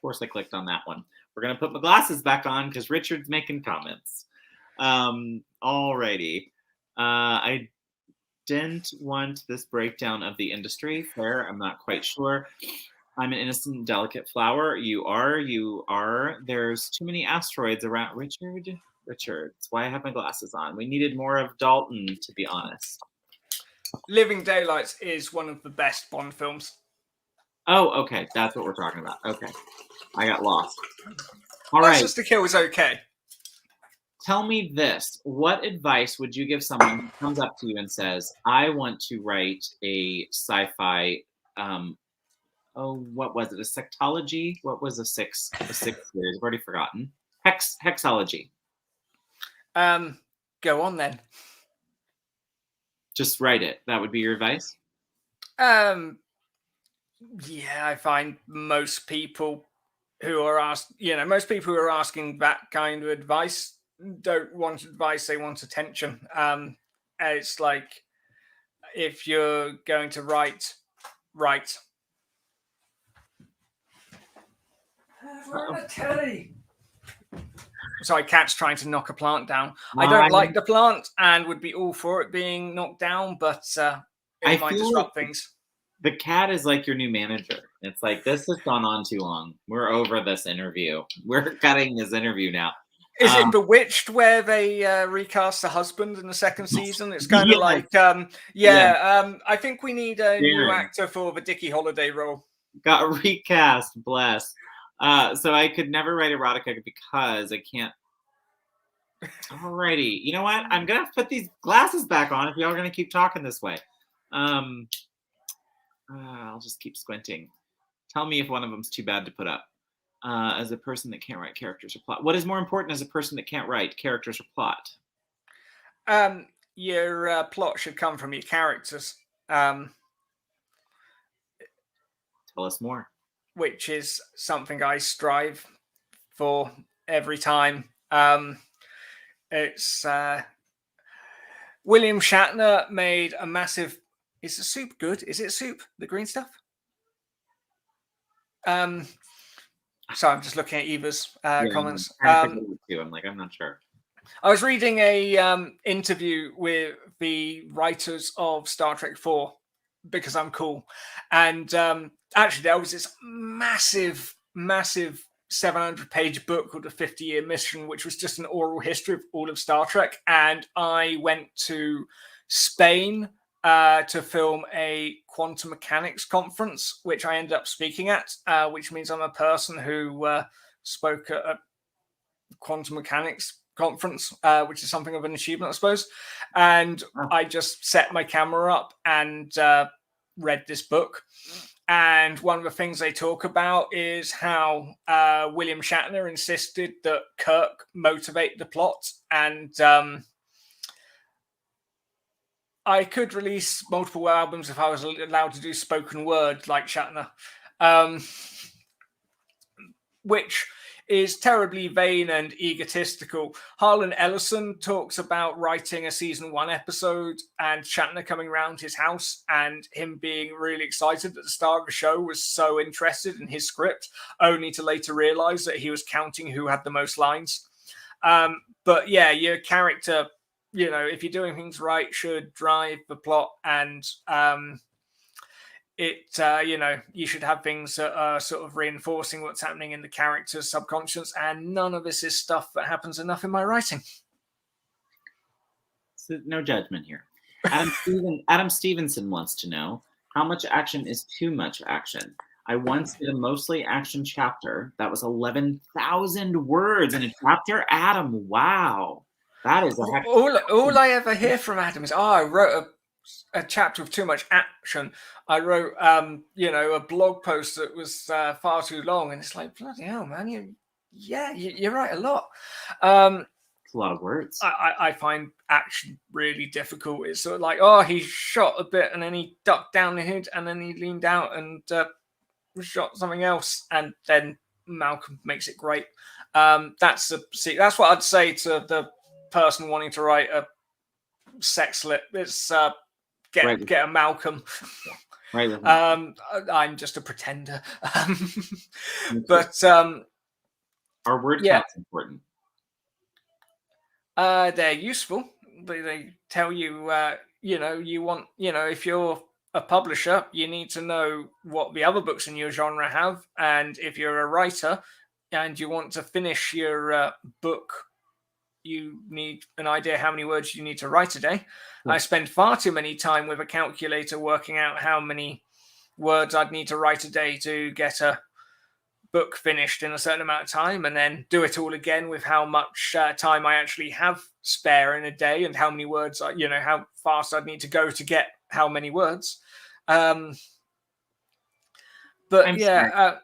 course I clicked on that one. We're gonna put my glasses back on because Richard's making comments. Alrighty. I didn't want this breakdown of the industry. Fair, I'm not quite sure. I'm an innocent, delicate flower. You are. There's too many asteroids around. Richard, that's why I have my glasses on. We needed more of Dalton, to be honest. Living Daylights is one of the best Bond films. Oh, okay. That's what we're talking about. Okay. I got lost. All right. License to Kill is okay. Tell me this. What advice would you give someone who comes up to you and says, I want to write a sci-fi, what was it? A sextology? What was a six series? I've already forgotten. Hexology. Go on then. Just write it. That would be your advice? Yeah, I find most people who are asking that kind of advice don't want advice, they want attention. It's like, if you're going to write. Sorry, cat's trying to knock a plant down. I don't like the plant and would be all for it being knocked down, but it might disrupt things. The cat is like your new manager. It's like, this has gone on too long. We're over this interview. We're cutting this interview now. Is it Bewitched where they recast the husband in the second season? It's kind of like, I think we need a new actor for the Dickie Holiday role. Got recast, bless. So I could never write erotica because I can't. Alrighty. You know what? I'm going to put these glasses back on if y'all are going to keep talking this way. I'll just keep squinting. Tell me if one of them's too bad to put up. As a person that can't write characters or plot. What is more important as a person that can't write characters or plot? Your plot should come from your characters. Tell us more. Which is something I strive for every time. It's William Shatner made a massive... Is the soup good? Is it soup? The green stuff? Sorry, I'm just looking at Eva's comments. I'm not sure. I was reading a interview with the writers of Star Trek 4 because I'm cool. And actually, there was this massive 700-page book called The 50-Year Mission, which was just an oral history of all of Star Trek. And I went to Spain to film a quantum mechanics conference, which I ended up speaking at, which means I'm a person who spoke at a quantum mechanics conference, which is something of an achievement, I suppose. And I just set my camera up and read this book. And one of the things they talk about is how William Shatner insisted that Kirk motivate the plot. And I could release multiple albums if I was allowed to do spoken word like Shatner. Which is terribly vain and egotistical. Harlan Ellison talks about writing a season 1 episode and Shatner coming round his house and him being really excited that the star of the show was so interested in his script, only to later realize that he was counting who had the most lines. But yeah, your character, if you're doing things right, should drive the plot, and you should have things that are sort of reinforcing what's happening in the character's subconscious, and none of this is stuff that happens enough in my writing. So no judgment here. Adam Stevenson wants to know, how much action is too much action? I once did a mostly action chapter that was 11,000 words in a chapter. Adam, wow. That is a heck. All I ever hear from Adam is, I wrote a chapter of too much action. I wrote, a blog post that was far too long, and it's like, bloody hell, man! You write a lot. It's a lot of words. I find action really difficult. It's sort of like, he shot a bit, and then he ducked down the hood, and then he leaned out and shot something else, and then Malcolm makes it great. That's what I'd say to the person wanting to write a sex lit. It's get a Malcolm. Right. I'm just a pretender. But our word count's important. They're useful. They tell you, you want, if you're a publisher, you need to know what the other books in your genre have, and if you're a writer and you want to finish your book, you need an idea how many words you need to write a day. I spend far too many time with a calculator working out how many words I'd need to write a day to get a book finished in a certain amount of time, and then do it all again with how much time I actually have spare in a day and how many words, how fast I'd need to go to get how many words. But I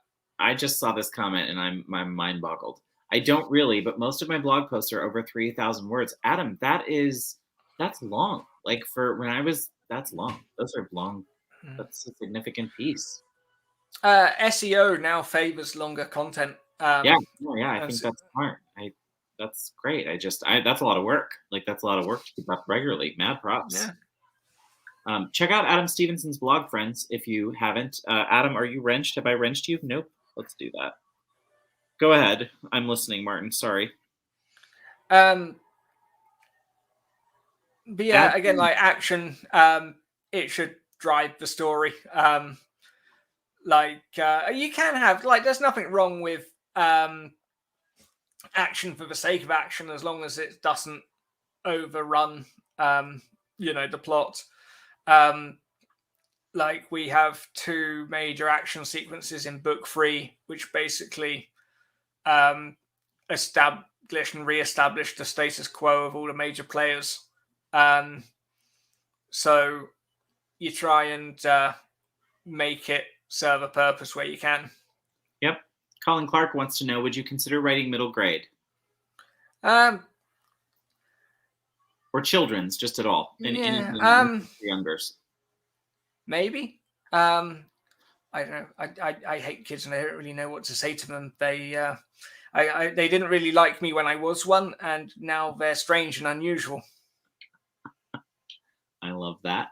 just saw this comment and my mind boggled. I don't really, but most of my blog posts are over 3,000 words. Adam, that's long. Like that's long. Those are long. That's a significant piece. SEO now favors longer content. I think that's smart. That's great. That's a lot of work. Like, that's a lot of work to keep up regularly. Mad props. Yeah. Check out Adam Stevenson's blog, friends, if you haven't. Adam, are you wrenched? Have I wrenched you? Nope. Let's do that. Go ahead. I'm listening, Martin. Sorry. But yeah, again, like action, it should drive the story. You can have, there's nothing wrong with action for the sake of action, as long as it doesn't overrun, the plot. We have 2 major action sequences in book 3, which basically establish and re-establish the status quo of all the major players. So you try and make it serve a purpose where you can. Yep. Colin Clark wants to know, would you consider writing middle grade? Or children's, just at all? Youngers. Maybe. I don't know. I hate kids, and I don't really know what to say to them. They didn't really like me when I was one, and now they're strange and unusual. I love that.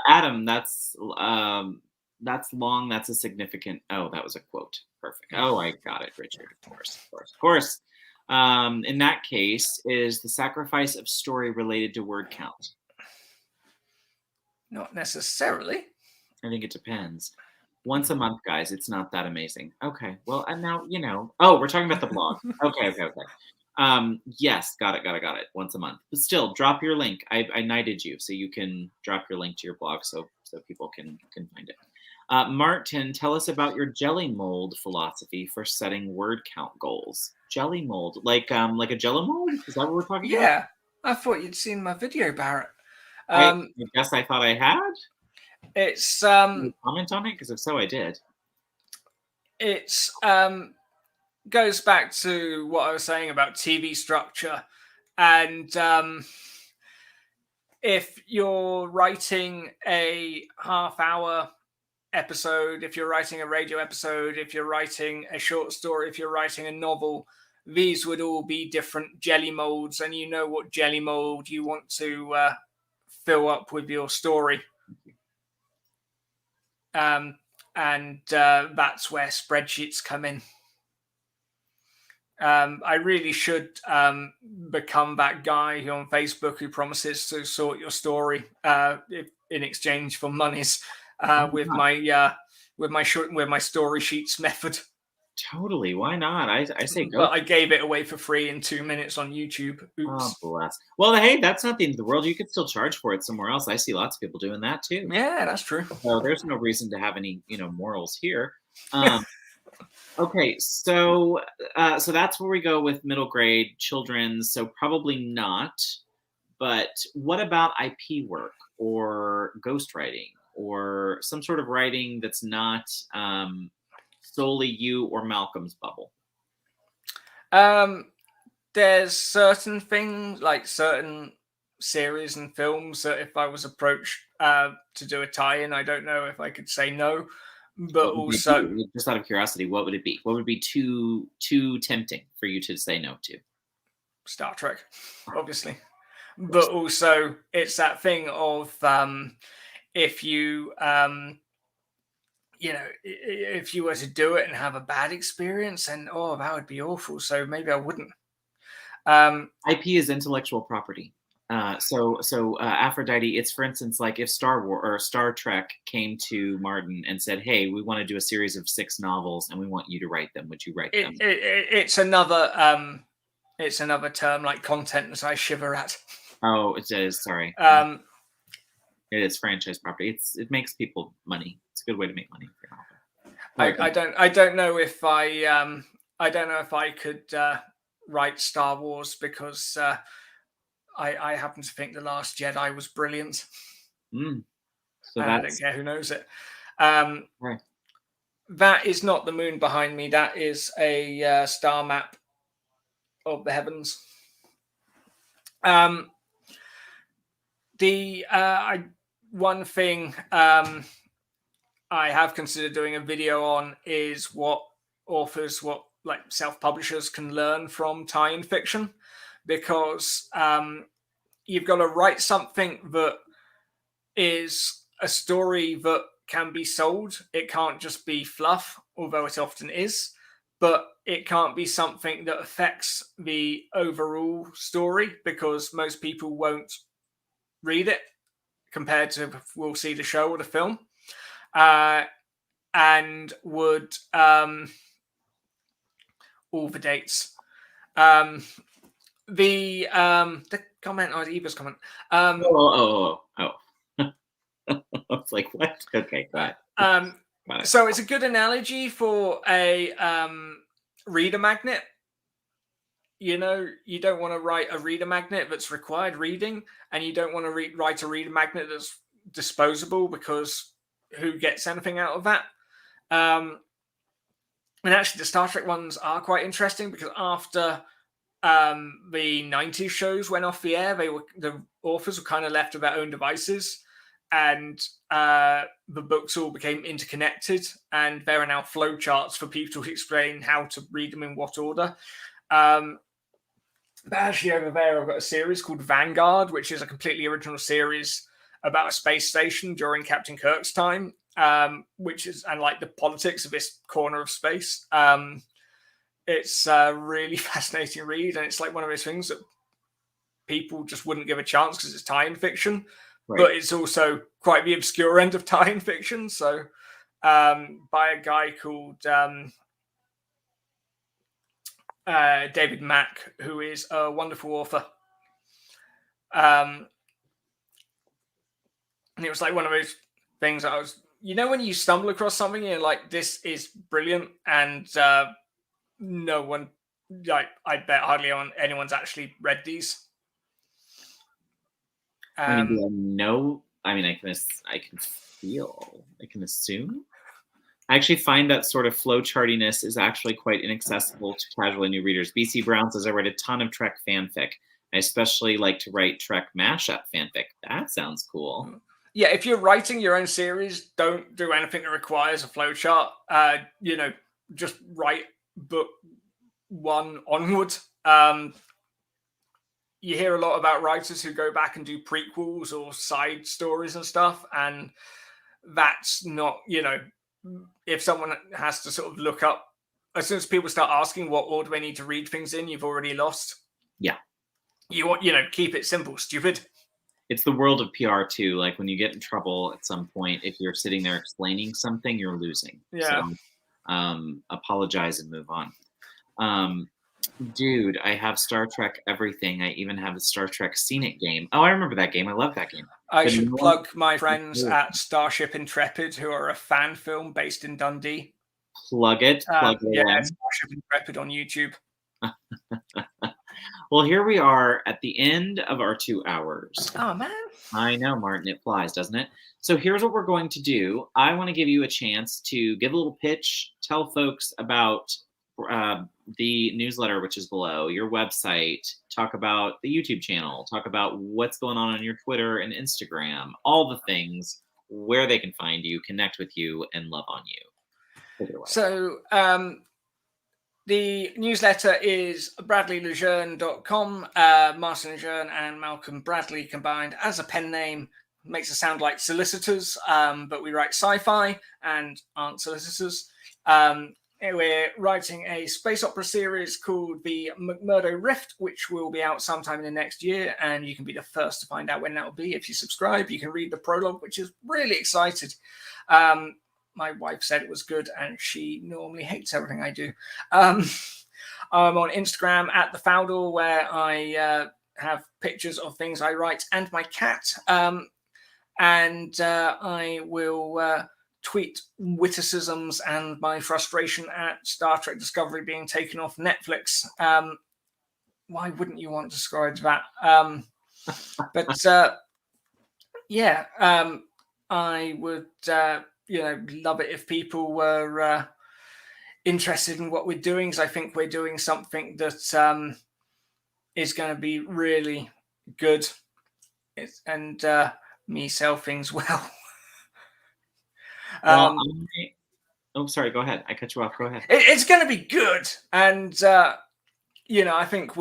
Adam, that's long. That's a significant. Oh, that was a quote. Perfect. Oh, I got it, Richard. Of course. In that case, is the sacrifice of story related to word count? Not necessarily. I think it depends. Once a month, guys. It's not that amazing. Okay. Well, and now, Oh, we're talking about the blog. Okay. Yes, got it. Once a month. But still, drop your link. I knighted you, so you can drop your link to your blog so people can find it. Martin, tell us about your jelly mold philosophy for setting word count goals. Jelly mold, like a Jello mold? Is that what we're talking about? Yeah, I thought you'd seen my video, Barrett. I guess I thought I had. It's Can you comment on it, because if so, I did. It's goes back to what I was saying about TV structure, and if you're writing a half-hour episode, if you're writing a radio episode, if you're writing a short story, if you're writing a novel, these would all be different jelly molds, and you know what jelly mold you want to fill up with your story. And that's where spreadsheets come in. I really should become that guy who on Facebook who promises to sort your story in exchange for monies with my story sheets method. Totally. Why not? I say go. But I gave it away for free in 2 minutes on YouTube. Oops. Oh, bless. Well, hey, that's not the end of the world. You could still charge for it somewhere else. I see lots of people doing that too. Yeah, that's true. So there's no reason to have any, morals here. Okay, so that's where we go with middle grade children's. So probably not. But what about IP work or ghostwriting or some sort of writing that's not solely you or Malcolm's bubble? There's certain things, like certain series and films, that if I was approached to do a tie-in, I don't know if I could say no. But also, just out of curiosity, what would it be? What would be too tempting for you to say no to? Star Trek, obviously. But also, it's that thing of if you if you were to do it and have a bad experience, and that would be awful. So maybe I wouldn't. IP is intellectual property. So Aphrodite, it's, for instance, like if Star Wars or Star Trek came to Martin and said, "Hey, we want to do a series of 6 novels and we want you to write them. Would you write them?" It's another term like content that I shiver at. Oh, it is. Sorry. It is franchise property. It makes people money. It's a good way to make money. I don't know if I could write Star Wars because I happen to think The Last Jedi was brilliant. So I don't care who knows it. Right. That is not the moon behind me. That is a star map of the heavens. One thing I have considered doing a video on is what self-publishers can learn from tie-in fiction, because you've got to write something that is a story that can be sold. It can't just be fluff, although it often is, but it can't be something that affects the overall story, because most people won't read it compared to we'll see the show or the film, and would all the dates. The comment or Eva's comment. I was like, what? Okay, got it. So it's a good analogy for a reader magnet. You don't want to write a reader magnet that's required reading, and you don't want to write a reader magnet that's disposable, because who gets anything out of that? And actually, the Star Trek ones are quite interesting, because after the 90s shows went off the air, the authors were kind of left to their own devices, and the books all became interconnected, and there are now flowcharts for people to explain how to read them in what order. But actually, over there, I've got a series called Vanguard, which is a completely original series about a space station during Captain Kirk's time, and the politics of this corner of space. It's a really fascinating read, and it's like one of those things that people just wouldn't give a chance because it's tie-in fiction, right. But it's also quite the obscure end of tie-in fiction. So, by a guy called David Mack, who is a wonderful author. And it was like one of those things that I was, when you stumble across something and you're like, this is brilliant, and no one, I bet hardly anyone's actually read these. I can feel, I can assume. I actually find that sort of flowchartiness is actually quite inaccessible to casually new readers. BC Brown says, I read a ton of Trek fanfic. I especially like to write Trek mashup fanfic. That sounds cool. yeah, if you're writing your own series, don't do anything that requires a flowchart. Just write book 1 onward. You hear a lot about writers who go back and do prequels or side stories and stuff, and that's not, if someone has to sort of look up, as soon as people start asking what order they need to read things in, you've already lost. Yeah. You want, keep it simple, stupid. It's the world of PR too. Like when you get in trouble at some point, if you're sitting there explaining something, you're losing. Yeah. So apologize and move on. Dude, I have Star Trek everything. I even have a Star Trek Scenic game. Oh, I remember that game. I love that game. I should plug my friends at Starship Intrepid, who are a fan film based in Dundee. Plug it. Plug it. Yeah, Starship Intrepid on YouTube. Well, here we are at the end of our 2 hours. Oh, man. I know, Martin. It flies, doesn't it? So here's what we're going to do. I want to give you a chance to give a little pitch, tell folks about the newsletter, which is below, your website, talk about the YouTube channel, talk about what's going on your Twitter and Instagram, all the things, where they can find you, connect with you, and love on you. Take it away. So the newsletter is bradleylejeune.com. Martin Lejeune and Malcolm Bradley combined as a pen name. Makes it sound like solicitors, but we write sci-fi and aren't solicitors. We're writing a space opera series called the Mcmurdo Rift, which will be out sometime in the next year, and you can be the first to find out when that will be. If you subscribe, you can read the prologue, which is really excited. My wife said it was good, and she normally hates everything I do. I'm on Instagram at the Foudle, where I have pictures of things I write and my cat. And I will tweet witticisms and my frustration at Star Trek Discovery being taken off Netflix. Why wouldn't you want to describe that? I would love it if people were interested in what we're doing, because I think we're doing something that is going to be really good. And me sell things well. Sorry, go ahead. I cut you off. Go ahead. It's going to be good. And, I think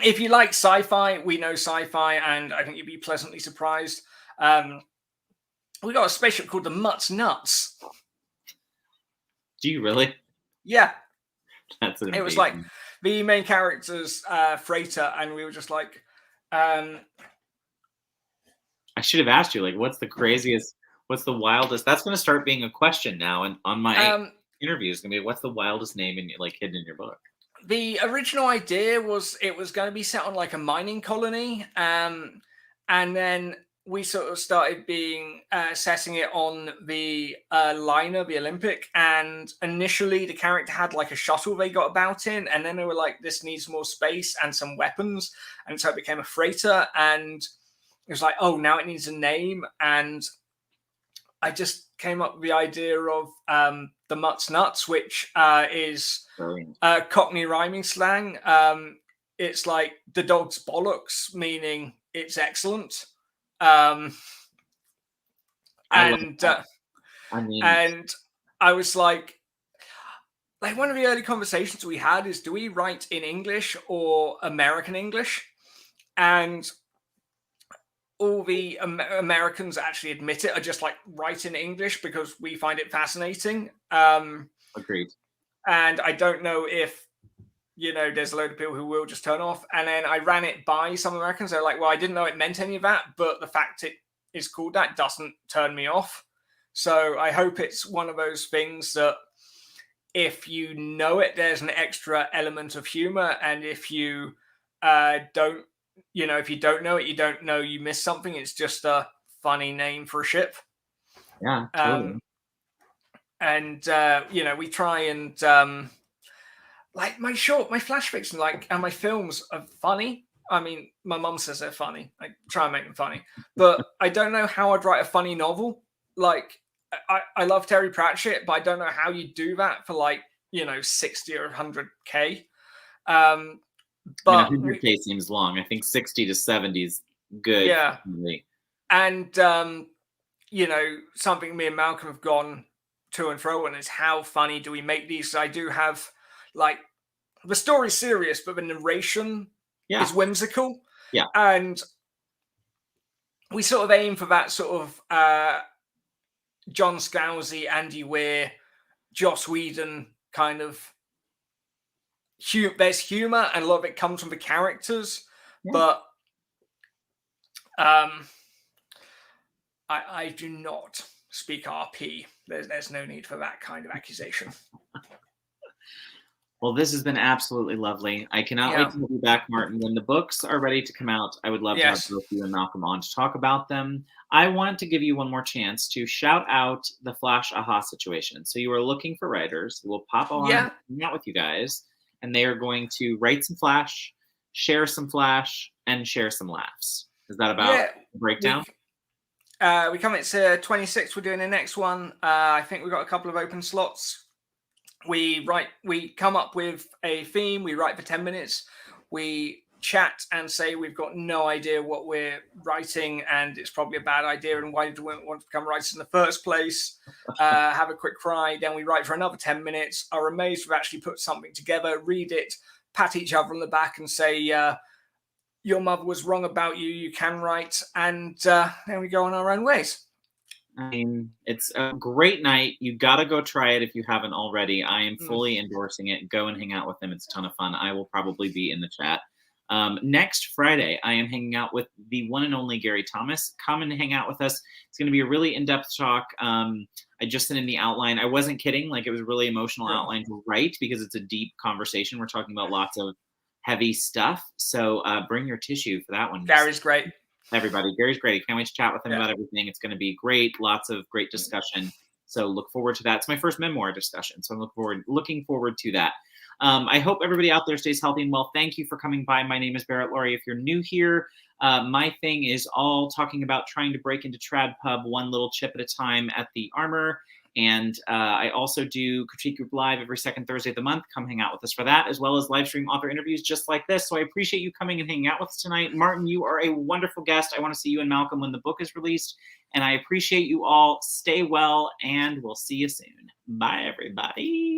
if you like sci-fi, we know sci-fi, and I think you'd be pleasantly surprised. We got a spaceship called the Mutt's Nuts. Do you really? Yeah. That's amazing. It was like the main character's freighter, and we were just like... I should have asked you, like, what's the craziest, what's the wildest? That's going to start being a question now, and on my interview is going to be, what's the wildest name hidden in your book? The original idea was it was going to be set on like a mining colony, and then we sort of started setting it on the liner, the Olympic, and initially the character had like a shuttle they got about in, and then they were like, this needs more space and some weapons, and so it became a freighter, and it was like, oh, now it needs a name. And I just came up with the idea of the Mutt's Nuts, which is Cockney rhyming slang. It's like the dog's bollocks, meaning it's excellent. And I was like one of the early conversations we had is, do we write in English or American English? And all the Americans actually admit it, are just like, write in English because we find it fascinating. Agreed. And I don't know if, there's a load of people who will just turn off. And then I ran it by some Americans. They're like, well, I didn't know it meant any of that, but the fact it is called that doesn't turn me off. So I hope it's one of those things that if you know it, there's an extra element of humor. And if you don't, if you don't know it, you don't know you missed something. It's just a funny name for a ship. Yeah, totally. We try and like my flash fiction, and my films are funny. I mean, my mum says they're funny. I try and make them funny, but I don't know how I'd write a funny novel. Like, I love Terry Pratchett, but I don't know how you do that for 60 or 100K. But 100K seems long. I think 60 to 70 is good. Yeah. And you know, something me and Malcolm have gone to and fro on is how funny do we make these? I do have, like, the story's serious, but the narration is whimsical. Yeah. And we sort of aim for that sort of John Scalzi, Andy Weir, Joss Whedon kind of there's humor, and a lot of it comes from the characters. But I do not speak RP. There's no need for that kind of accusation. Well, this has been absolutely lovely. I cannot wait to have you back, Martin. When the books are ready to come out, I would love to have both you and Malcolm on to talk about them. I want to give you one more chance to shout out the Flash Aha situation. So you are looking for writers who will pop on and hang out with you guys, and they are going to write some Flash, share some Flash, and share some laughs. Is that about the breakdown? We come, it's 26th. We're doing the next one. I think we've got a couple of open slots. We come up with a theme, we write for 10 minutes, we chat and say we've got no idea what we're writing and it's probably a bad idea and why do we want to become writers in the first place, have a quick cry, then we write for another 10 minutes, are amazed we've actually put something together, read it, pat each other on the back and say, your mother was wrong about you, you can write, and then we go on our own ways. I mean, it's a great night. You got to go try it if you haven't already. I am fully endorsing it. Go and hang out with them. It's a ton of fun. I will probably be in the chat. Next Friday, I am hanging out with the one and only Gary Thomas. Come and hang out with us. It's going to be a really in-depth talk. I just sent in the outline. I wasn't kidding. Like, it was a really emotional outline to write because it's a deep conversation. We're talking about lots of heavy stuff. So bring your tissue for that one. Gary's great. Everybody, Gary's great. I can't wait to chat with him about everything. It's going to be great. Lots of great discussion. So look forward to that. It's my first memoir discussion, so I'm looking forward to that. I hope everybody out there stays healthy and well. Thank you for coming by. My name is Barrett Laurie. If you're new here, my thing is all talking about trying to break into Trad Pub one little chip at a time at the Armor. And I also do Critique Group Live every second Thursday of the month. Come hang out with us for that, as well as live stream author interviews just like this. So I appreciate you coming and hanging out with us tonight. Martin, you are a wonderful guest. I want to see you and Malcolm when the book is released. And I appreciate you all. Stay well, and we'll see you soon. Bye, everybody.